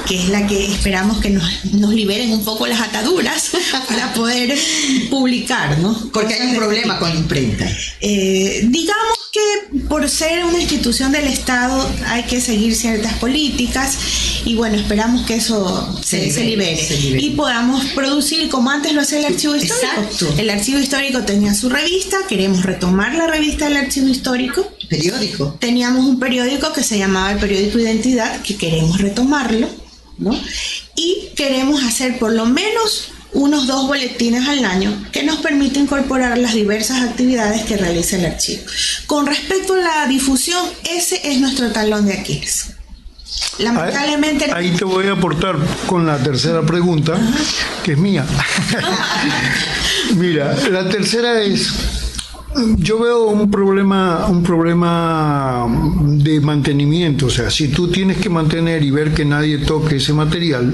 que es la que esperamos que nos liberen un poco las ataduras para poder publicar, ¿no? Porque hay un problema con la imprenta. Digamos que por ser una institución del Estado hay que seguir ciertas políticas y bueno, esperamos que eso se libere y podamos producir como antes lo hacía el archivo histórico. Exacto. El archivo histórico tenía su revista, queremos retomar la revista del archivo histórico. Periódico. Teníamos un periódico que se llamaba el Periódico Identidad, que queremos retomarlo, ¿no? Y queremos hacer por lo menos unos 2 boletines al año que nos permite incorporar las diversas actividades que realiza el archivo. Con respecto a la difusión, ese es nuestro talón de Aquiles. Lamentablemente... Ahí te voy a aportar con la tercera pregunta, que es mía. Mira, la tercera es... Yo veo un problema de mantenimiento, o sea, si tú tienes que mantener y ver que nadie toque ese material,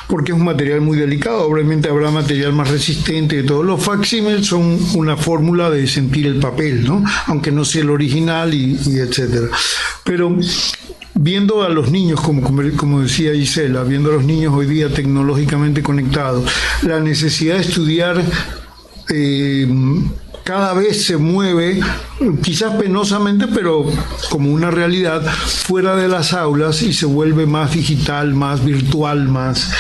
porque es un material muy delicado, obviamente habrá material más resistente y todo. Los facsímiles son una fórmula de sentir el papel, ¿no? Aunque no sea el original y etcétera. Pero viendo a los niños, como decía Gisela, viendo a los niños hoy día tecnológicamente conectados, la necesidad de estudiar cada vez se mueve, quizás penosamente, pero como una realidad, fuera de las aulas y se vuelve más digital, más virtual, más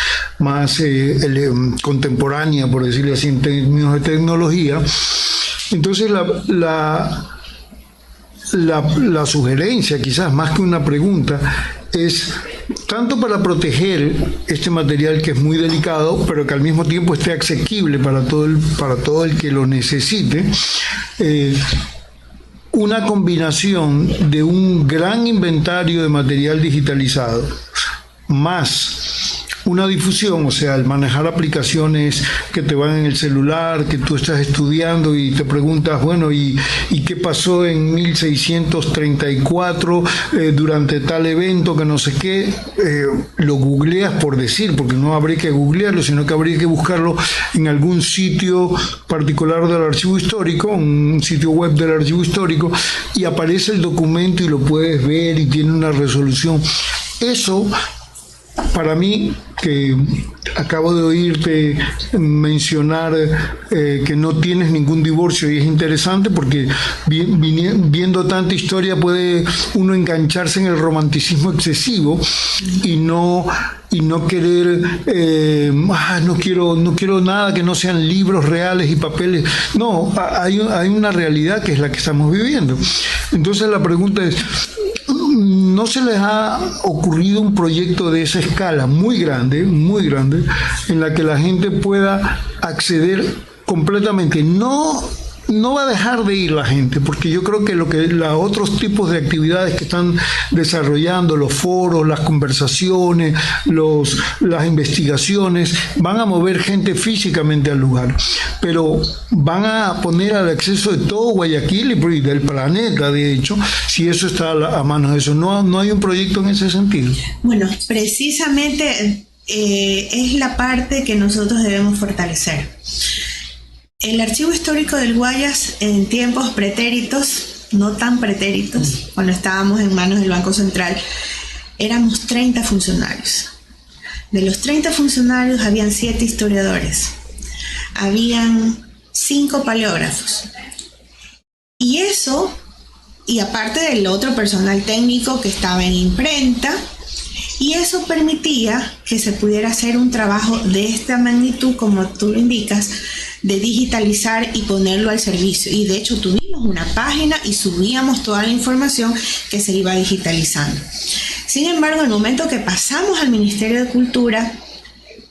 contemporánea, por decirlo así, en términos de tecnología. Entonces la sugerencia, quizás más que una pregunta, es tanto para proteger este material que es muy delicado, pero que al mismo tiempo esté asequible para todo el que lo necesite, una combinación de un gran inventario de material digitalizado más una difusión, o sea, el manejar aplicaciones que te van en el celular, que tú estás estudiando y te preguntas, bueno, ¿y qué pasó en 1634 durante tal evento que no sé qué? Lo googleas por decir, porque no habría que googlearlo, sino que habría que buscarlo en algún sitio particular del archivo histórico, un sitio web del archivo histórico, y aparece el documento y lo puedes ver y tiene una resolución. Eso, para mí, que acabo de oírte mencionar que no tienes ningún divorcio, y es interesante porque viendo tanta historia puede uno engancharse en el romanticismo excesivo y no querer, no quiero nada que no sean libros reales y papeles. No, hay una realidad que es la que estamos viviendo. Entonces la pregunta es, ¿no se les ha ocurrido un proyecto de esa escala muy grande, en la que la gente pueda acceder completamente? No va a dejar de ir la gente, porque yo creo que los otros tipos de actividades que están desarrollando, los foros, las conversaciones, las investigaciones, van a mover gente físicamente al lugar, pero van a poner al acceso de todo Guayaquil y del planeta, de hecho, si eso está a manos de eso. No hay un proyecto en ese sentido. Bueno, precisamente es la parte que nosotros debemos fortalecer. El archivo histórico del Guayas, en tiempos pretéritos, no tan pretéritos, cuando estábamos en manos del Banco Central, éramos 30 funcionarios. De los 30 funcionarios habían 7 historiadores, habían 5 paleógrafos. Y eso, y aparte del otro personal técnico que estaba en imprenta, y eso permitía que se pudiera hacer un trabajo de esta magnitud, como tú lo indicas, de digitalizar y ponerlo al servicio. Y de hecho tuvimos una página y subíamos toda la información que se iba digitalizando. Sin embargo, en el momento que pasamos al Ministerio de Cultura,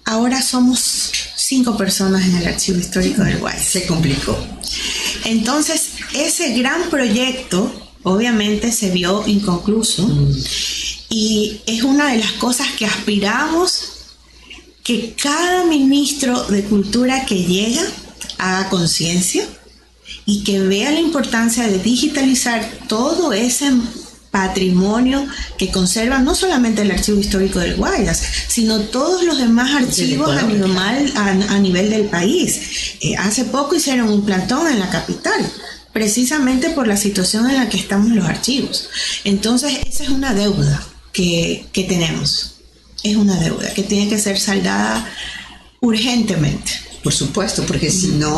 ahora somos 5 personas en el Archivo Histórico del Guayas. Se complicó. Entonces, ese gran proyecto obviamente se vio inconcluso. Y es una de las cosas que aspiramos, que cada ministro de Cultura que llega haga conciencia y que vea la importancia de digitalizar todo ese patrimonio que conserva no solamente el Archivo Histórico del Guayas, sino todos los demás archivos a nivel del país. Hace poco hicieron un plantón en la capital, precisamente por la situación en la que estamos los archivos. Entonces, esa es una deuda que tenemos. Es una deuda que tiene que ser saldada urgentemente. Por supuesto, porque si no,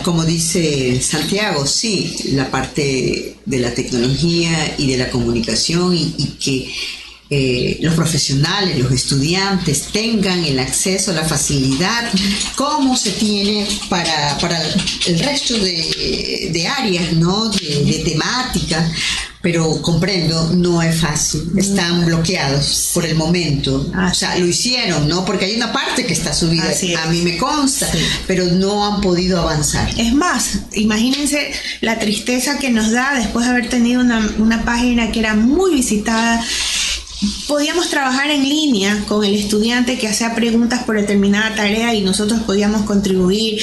como dice Santiago, sí, la parte de la tecnología y de la comunicación y que los profesionales, los estudiantes tengan el acceso, la facilidad, como se tiene para el resto de áreas, ¿no? de temática. Pero comprendo, no es fácil, están bloqueados por el momento. O sea, lo hicieron, ¿no? Porque hay una parte que está subida, a mí me consta, pero no han podido avanzar. Es más, imagínense la tristeza que nos da después de haber tenido una página que era muy visitada. Podíamos trabajar en línea con el estudiante que hacía preguntas por determinada tarea y nosotros podíamos contribuir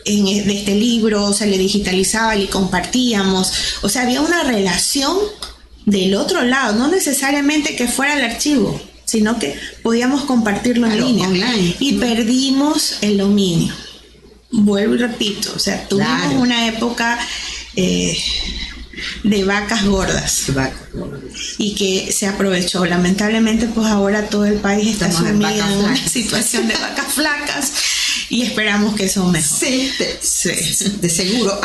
de este libro, se le digitalizaba y compartíamos. O sea, había una relación del otro lado, no necesariamente que fuera el archivo, sino que podíamos compartirlo en línea. Online. Y perdimos el dominio. Vuelvo y repito, o sea, tuvimos una época de vacas gordas y que se aprovechó. Lamentablemente, pues ahora todo el país está sumido en una situación de vacas flacas. Y esperamos que eso mejore. Sí, de seguro.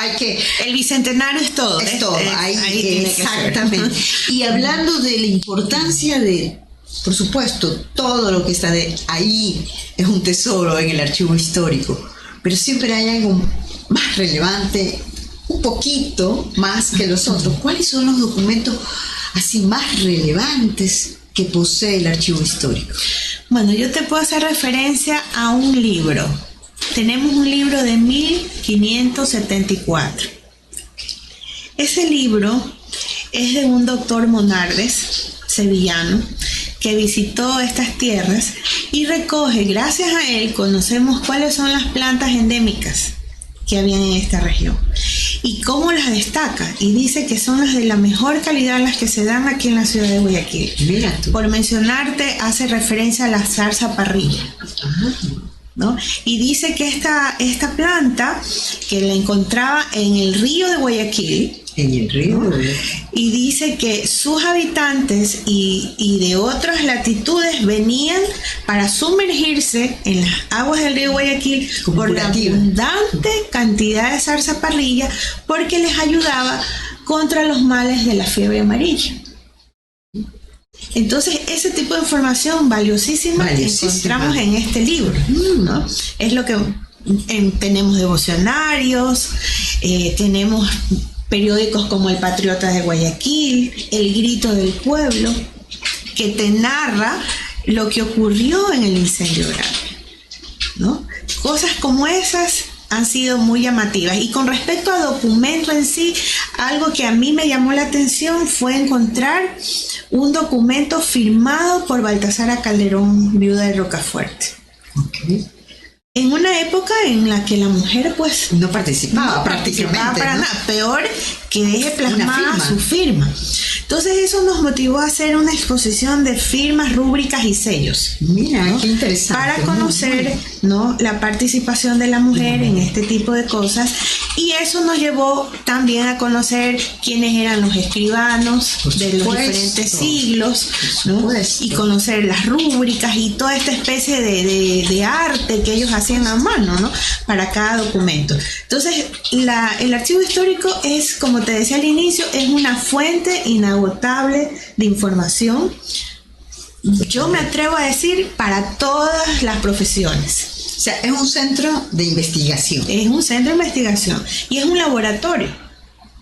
El bicentenario es todo. Es todo. Ahí exactamente. Y hablando de la importancia de, por supuesto, todo lo que está ahí es un tesoro en el archivo histórico. Pero siempre hay algo más relevante, un poquito más que los otros. ¿Cuáles son los documentos así más relevantes que posee el archivo histórico? Bueno, yo te puedo hacer referencia a un libro. Tenemos un libro de 1574. Ese libro es de un doctor Monardes, sevillano, que visitó estas tierras y recoge, gracias a él, conocemos cuáles son las plantas endémicas que habían en esta región y cómo las destaca, y dice que son las de la mejor calidad las que se dan aquí en la ciudad de Guayaquil. Mira tú. Por mencionarte, hace referencia a la zarza parrilla. Ajá. ¿No? Y dice que esta planta que la encontraba en el río de Guayaquil, y dice que sus habitantes y de otras latitudes venían para sumergirse en las aguas del río Guayaquil por la abundante cantidad de zarza parrilla, porque les ayudaba contra los males de la fiebre amarilla. Entonces, ese tipo de información valiosísima encontramos en este libro, ¿no? Es lo que tenemos devocionarios, tenemos periódicos como El Patriota de Guayaquil, El Grito del Pueblo, que te narra lo que ocurrió en el incendio grave, ¿no? Cosas como esas han sido muy llamativas. Y con respecto al documento en sí, algo que a mí me llamó la atención fue encontrar un documento firmado por Baltasara Calderón, viuda de Rocafuerte. Okay. En una época en la que la mujer pues no participaba prácticamente, para nada, peor que deje plasmada su firma. Entonces eso nos motivó a hacer una exposición de firmas, rúbricas y sellos. Mira, ¿no? Qué interesante. Para conocer, ¿no?, la participación de la mujer en este tipo de cosas Y eso nos llevó también a conocer quiénes eran los escribanos de los diferentes siglos, ¿no? Y conocer las rúbricas y toda esta especie de arte que ellos hacían a mano, ¿no? Para cada documento. Entonces, el archivo histórico es, como te decía al inicio, es una fuente inagotable de información. Yo me atrevo a decir para todas las profesiones. O sea, es un centro de investigación. Es un centro de investigación y es un laboratorio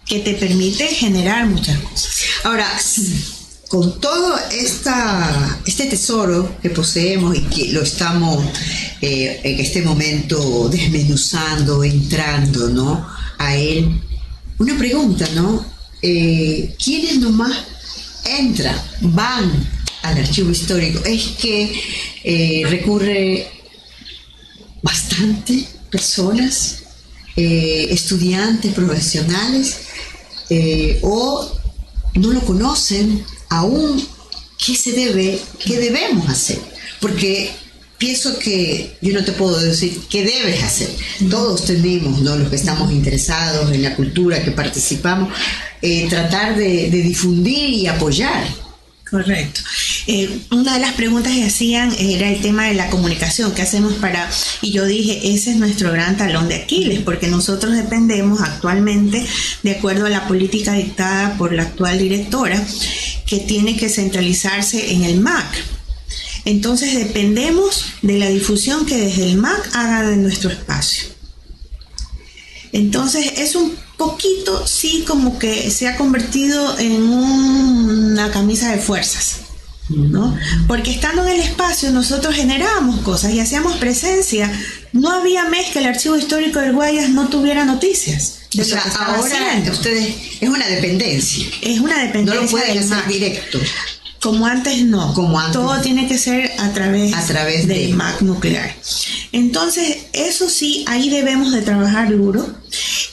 que te permite generar muchas cosas. Ahora, con todo este tesoro que poseemos y que lo estamos en este momento desmenuzando, entrando, ¿no?, a él, una pregunta, ¿no? ¿Quiénes nomás entran, van al archivo histórico? Es que recurre bastante personas, estudiantes, profesionales, o no lo conocen aún. ¿Qué debemos hacer? Porque pienso que yo no te puedo decir qué debes hacer. Todos tenemos, ¿no?, los que estamos interesados en la cultura, que participamos, tratar de difundir y apoyar. Correcto. Una de las preguntas que hacían era el tema de la comunicación, ¿qué hacemos para...? Y yo dije, ese es nuestro gran talón de Aquiles, porque nosotros dependemos actualmente, de acuerdo a la política dictada por la actual directora, que tiene que centralizarse en el MAC. Entonces dependemos de la difusión que desde el MAC haga de nuestro espacio. Entonces es un poquito, sí, como que se ha convertido en una camisa de fuerzas, ¿no? Porque estando en el espacio nosotros generábamos cosas y hacíamos presencia. No había mes que el Archivo Histórico del Guayas no tuviera noticias. O sea, ahora ustedes es una dependencia. Es una dependencia. No lo pueden hacer MAC. directo. Como antes no. Como antes. Todo tiene que ser a través del MAC nuclear. Entonces, eso sí, ahí debemos de trabajar duro.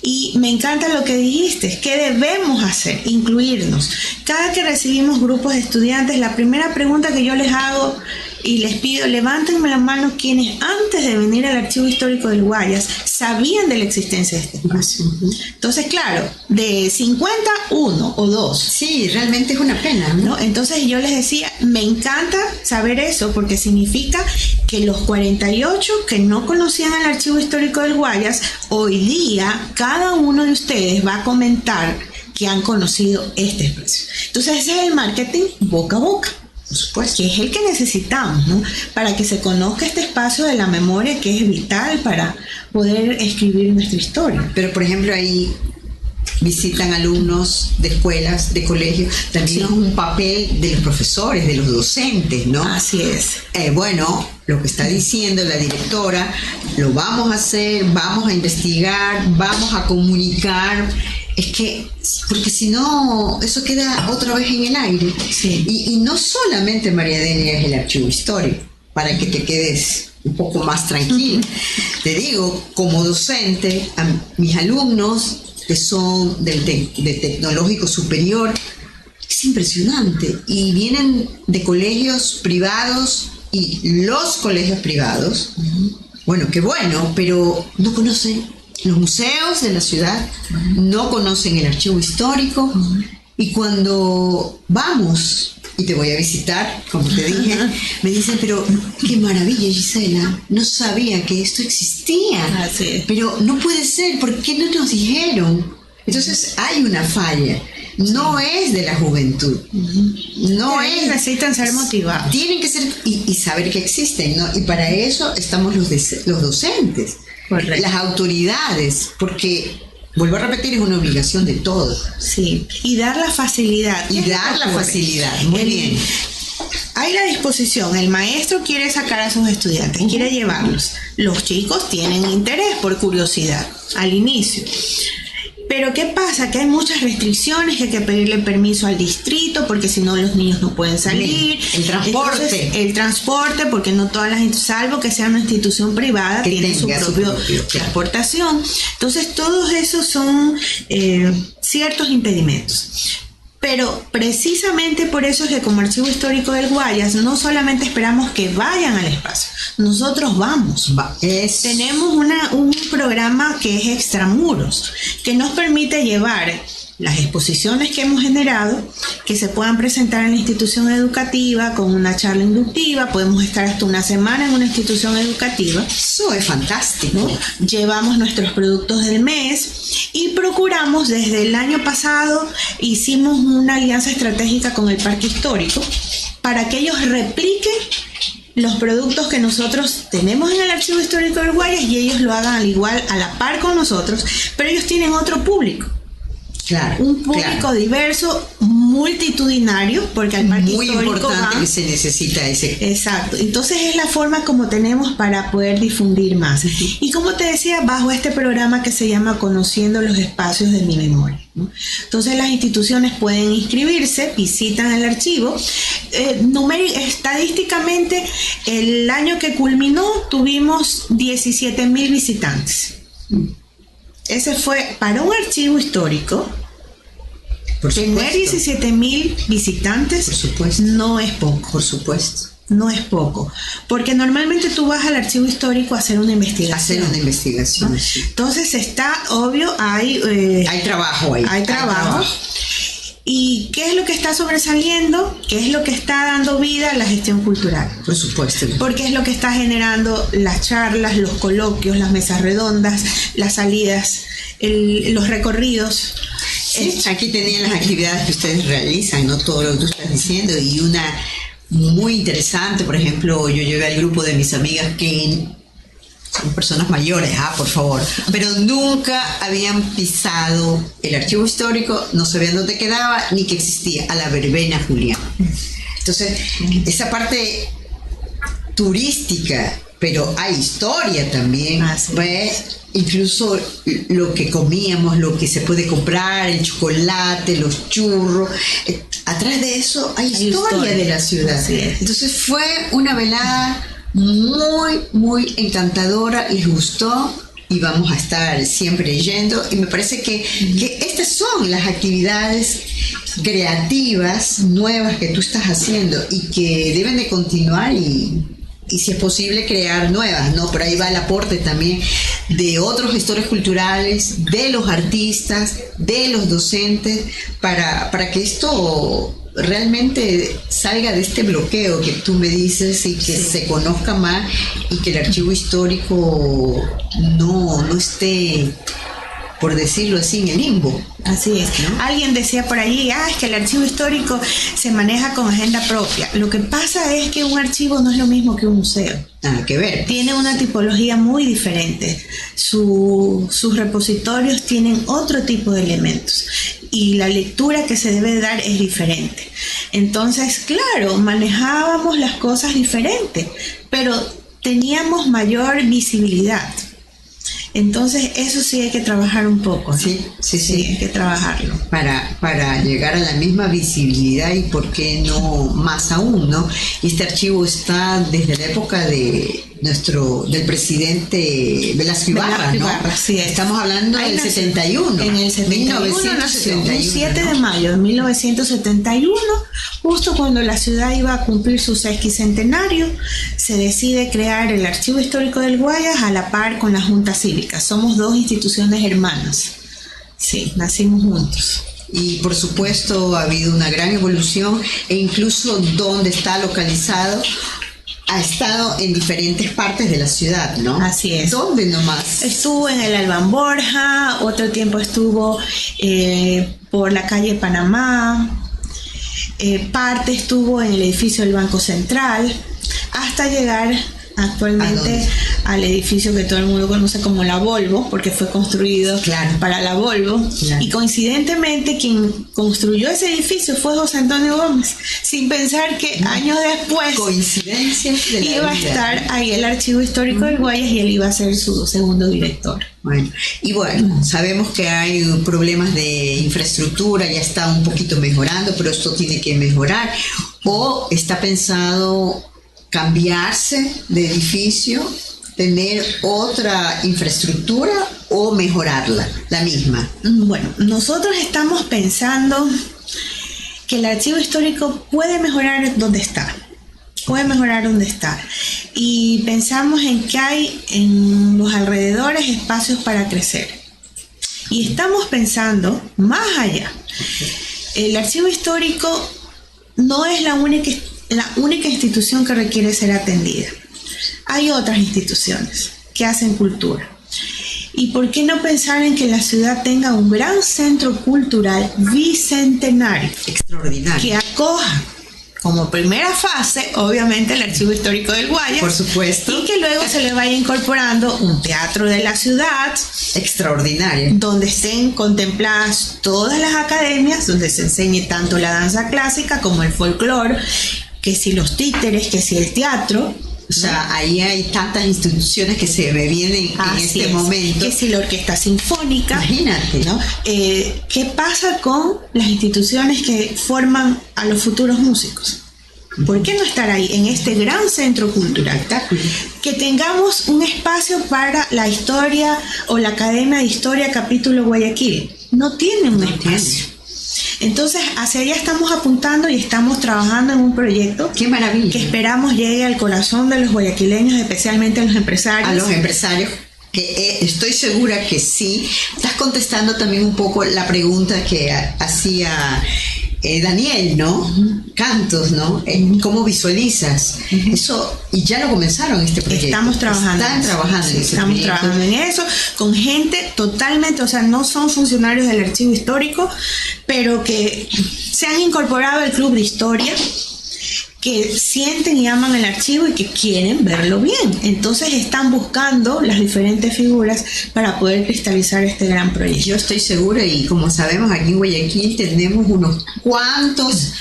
Y me encanta lo que dijiste, ¿qué debemos hacer? Incluirnos. Cada que recibimos grupos de estudiantes, la primera pregunta que yo les hago y les pido, levántenme la mano quienes antes de venir al Archivo Histórico del Guayas sabían de la existencia de este espacio. Entonces, claro, de 50, 1 o 2. Sí, realmente es una pena, ¿no? Entonces yo les decía, me encanta saber eso porque significa que los 48 que no conocían el Archivo Histórico del Guayas, hoy día cada uno de ustedes va a comentar que han conocido este espacio. Entonces ese es el marketing boca a boca. Por supuesto, que es el que necesitamos, ¿no? Para que se conozca este espacio de la memoria que es vital para poder escribir nuestra historia. Pero, por ejemplo, ahí visitan alumnos de escuelas, de colegios, también es un papel de los profesores, de los docentes, ¿no? Así es. Bueno, lo que está diciendo la directora, lo vamos a hacer, vamos a investigar, vamos a comunicar. Es que, porque si no, eso queda otra vez en el aire. Sí. Y no solamente, María Delia, es el archivo histórico, para que te quedes un poco más tranquila. Te digo, como docente, a mis alumnos que son del tecnológico superior, es impresionante. Y vienen de colegios privados y los colegios privados, bueno, qué bueno, pero no conocen los museos de la ciudad, no conocen el archivo histórico, y cuando vamos y te voy a visitar, como te dije, me dicen, pero qué maravilla, Gisela, no sabía que esto existía. Así. Pero no puede ser, ¿por qué no nos dijeron? Entonces hay una falla. No es de la juventud. No es. Necesitan ser motivados. Tienen que ser y saber que existen, ¿no? Y para eso estamos los docentes. Correcto. Las autoridades, porque, vuelvo a repetir, es una obligación de todos. Sí, y dar la facilidad. Y dar la facilidad, muy bien. Hay la disposición, el maestro quiere sacar a sus estudiantes, quiere llevarlos. Los chicos tienen interés por curiosidad al inicio. Pero ¿qué pasa? Que hay muchas restricciones, que hay que pedirle permiso al distrito, porque si no los niños no pueden salir. El transporte. Entonces, el transporte, porque no todas las, salvo que sea una institución privada, que tienen su propio transportación. Entonces todos esos son ciertos impedimentos. Pero precisamente por eso es que como Archivo Histórico del Guayas no solamente esperamos que vayan al espacio, nosotros vamos. Tenemos un programa que es Extramuros, que nos permite llevar las exposiciones que hemos generado, que se puedan presentar en la institución educativa con una charla inductiva. Podemos estar hasta una semana en una institución educativa. Eso es fantástico, ¿no? Llevamos nuestros productos del mes y procuramos, desde el año pasado hicimos una alianza estratégica con el Parque Histórico para que ellos repliquen los productos que nosotros tenemos en el Archivo Histórico del Guayas y ellos lo hagan al igual, a la par con nosotros, pero ellos tienen otro público. Claro, un público diverso, multitudinario, porque al Parque muy Histórico importante van, que se necesita ese. Exacto, entonces es la forma como tenemos para poder difundir más. Y como te decía, bajo este programa que se llama Conociendo los Espacios de mi Memoria, ¿no? Entonces las instituciones pueden inscribirse, visitan el archivo. Estadísticamente, el año que culminó tuvimos 17,000 visitantes. Ese fue para un archivo histórico. Tener 17,000 visitantes, por supuesto, no es poco. Por supuesto. No es poco. Porque normalmente tú vas al archivo histórico a hacer una investigación. ¿No? Sí. Entonces está obvio, hay trabajo ahí. Hay trabajo. ¿Y qué es lo que está sobresaliendo? ¿Qué es lo que está dando vida a la gestión cultural? Por supuesto. Porque es lo que está generando las charlas, los coloquios, las mesas redondas, las salidas, los recorridos. Sí, aquí tenían las actividades que ustedes realizan, no todo lo que tú estás diciendo, y una muy interesante, por ejemplo, yo llevé al grupo de mis amigas que son personas mayores, por favor, pero nunca habían pisado el archivo histórico, no sabían dónde quedaba ni que existía, a la verbena Julián. Entonces, esa parte turística, pero hay historia también, incluso lo que comíamos, lo que se puede comprar, el chocolate, los churros, atrás de eso hay historia de la ciudad. Entonces fue una velada muy, muy encantadora, les gustó y vamos a estar siempre yendo, y me parece que estas son las actividades creativas nuevas que tú estás haciendo y que deben de continuar y si es posible crear nuevas, ¿no? Por ahí va el aporte también de otros gestores culturales, de los artistas, de los docentes, para que esto realmente salga de este bloqueo que tú me dices y que se conozca más y que el archivo histórico no esté, por decirlo así, en el limbo. Así es, ¿no? Alguien decía por allí, es que el archivo histórico se maneja con agenda propia. Lo que pasa es que un archivo no es lo mismo que un museo. Nada que ver. Tiene una tipología muy diferente. Sus repositorios tienen otro tipo de elementos y la lectura que se debe dar es diferente. Entonces, claro, manejábamos las cosas diferentes, pero teníamos mayor visibilidad. Entonces eso sí hay que trabajar un poco, ¿no? Sí, hay que trabajarlo para llegar a la misma visibilidad y por qué no más aún, ¿no? Este archivo está desde la época del presidente Velasco Ibarra, ¿no? Sí, estamos hablando del 71. En el 71, 1971, el 7 de mayo de 1971, justo cuando la ciudad iba a cumplir su sesquicentenario, se decide crear el Archivo Histórico del Guayas a la par con la Junta Cívica. Somos dos instituciones hermanas. Sí, nacimos juntos. Y por supuesto ha habido una gran evolución, e incluso donde está localizado ha estado en diferentes partes de la ciudad, ¿no? Así es. ¿Dónde nomás? Estuvo en el Albán Borja, otro tiempo estuvo por la calle Panamá, parte estuvo en el edificio del Banco Central, hasta llegar actualmente al edificio que todo el mundo conoce como la Volvo, porque fue construido para la Volvo. Y coincidentemente quien construyó ese edificio fue José Antonio Gómez, sin pensar que años después iba a estar ahí el Archivo Histórico del Guayas y él iba a ser su segundo director. Bueno, sabemos que hay problemas de infraestructura, ya está un poquito mejorando, pero esto tiene que mejorar, o está pensado cambiarse de edificio, tener otra infraestructura o mejorarla, la misma. Bueno, nosotros estamos pensando que el archivo histórico puede mejorar donde está. Puede mejorar donde está. Y pensamos en que hay en los alrededores espacios para crecer. Y estamos pensando más allá. El archivo histórico no es la única institución que requiere ser atendida. Hay otras instituciones que hacen cultura. ¿Y por qué no pensar en que la ciudad tenga un gran centro cultural bicentenario? Extraordinario. Que acoja como primera fase, obviamente, el archivo histórico del Guayas. Por supuesto. Y que luego se le vaya incorporando un teatro de la ciudad. Extraordinario. Donde estén contempladas todas las academias, donde se enseñe tanto la danza clásica como el folclore, que si los títeres, que si el teatro. O sea, ahí hay tantas instituciones que se me vienen en este momento. Que si la orquesta sinfónica. Imagínate, ¿no? ¿Qué pasa con las instituciones que forman a los futuros músicos? ¿Por qué no estar ahí en este gran centro cultural? Que tengamos un espacio para la historia o la Academia de Historia Capítulo Guayaquil. No tiene un espacio. Entonces, hacia allá estamos apuntando y estamos trabajando en un proyecto. ¡Qué maravilla! Que esperamos llegue al corazón de los guayaquileños, especialmente a los empresarios. A los empresarios, que estoy segura que sí. Estás contestando también un poco la pregunta que hacía Daniel, ¿no? Cantos, ¿no? ¿Cómo visualizas eso? Y ya lo comenzaron este proyecto. Estamos trabajando. Están trabajando en ese Estamos proyecto. trabajando en eso, con gente totalmente, o sea, no son funcionarios del archivo histórico, pero que se han incorporado al club de historia, que sienten y aman el archivo y que quieren verlo bien. Entonces están buscando las diferentes figuras para poder cristalizar este gran proyecto. Yo estoy segura, y como sabemos, aquí en Guayaquil tenemos unos cuantos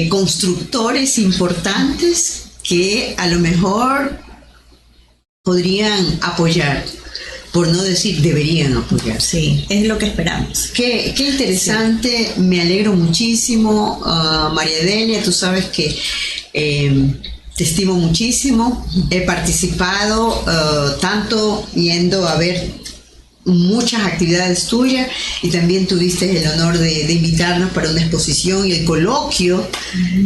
constructores importantes que a lo mejor podrían apoyar, por no decir deberían apoyar. Sí, es lo que esperamos. Qué interesante, sí. Me alegro muchísimo, María Delia, tú sabes que te estimo muchísimo, he participado tanto yendo a ver muchas actividades tuyas, y también tuviste el honor de invitarnos para una exposición y el coloquio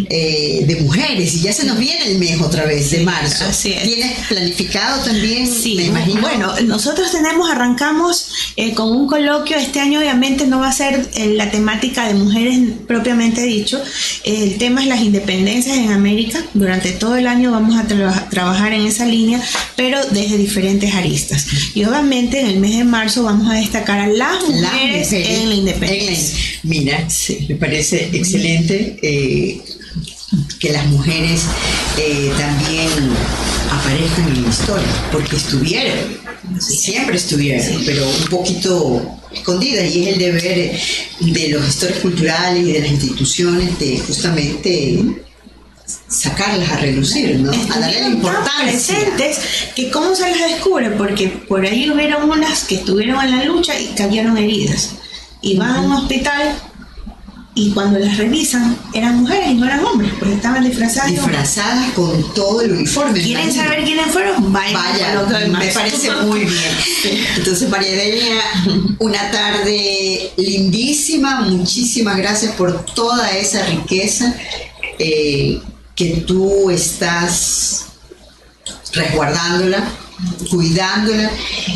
de mujeres, y ya se nos viene el mes otra vez, de marzo. Así es. ¿Tienes planificado también? Sí, me imagino. Bueno, nosotros arrancamos con un coloquio. Este año obviamente no va a ser la temática de mujeres propiamente dicho. El tema es las independencias en América. Durante todo el año vamos a trabajar en esa línea, pero desde diferentes aristas. Y obviamente en el mes de marzo vamos a destacar a las mujeres en la independencia. Mira, sí, me parece excelente que las mujeres también aparezcan en la historia, porque siempre estuvieron, pero un poquito escondidas, y es el deber de los gestores culturales y de las instituciones de justamente sacarlas a relucir, ¿no? A darle la importancia. Presentes, que cómo se las descubre, porque por ahí hubieron unas que estuvieron en la lucha y cayeron heridas, y van a un hospital, y cuando las revisan eran mujeres y no eran hombres, pues estaban disfrazadas con todo el uniforme. ¿Quieren saber quiénes fueron? Vaya, me parece muy bien. Entonces, María Delia, una tarde lindísima, muchísimas gracias por toda esa riqueza que tú estás resguardándola, cuidándola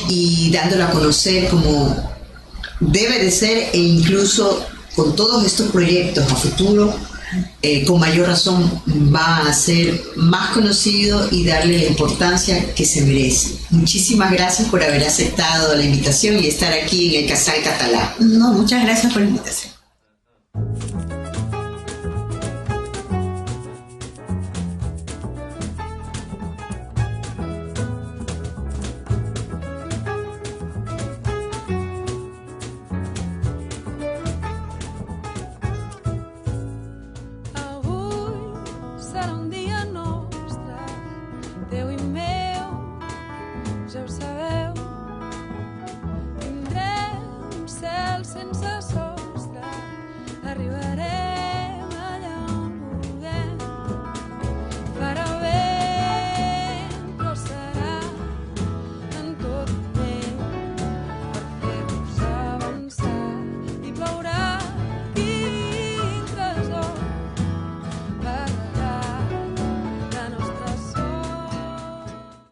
y dándola a conocer como debe de ser, e incluso con todos estos proyectos a futuro, con mayor razón va a ser más conocido y darle la importancia que se merece. Muchísimas gracias por haber aceptado la invitación y estar aquí en el Casal Catalá. No, muchas gracias por la invitación. Será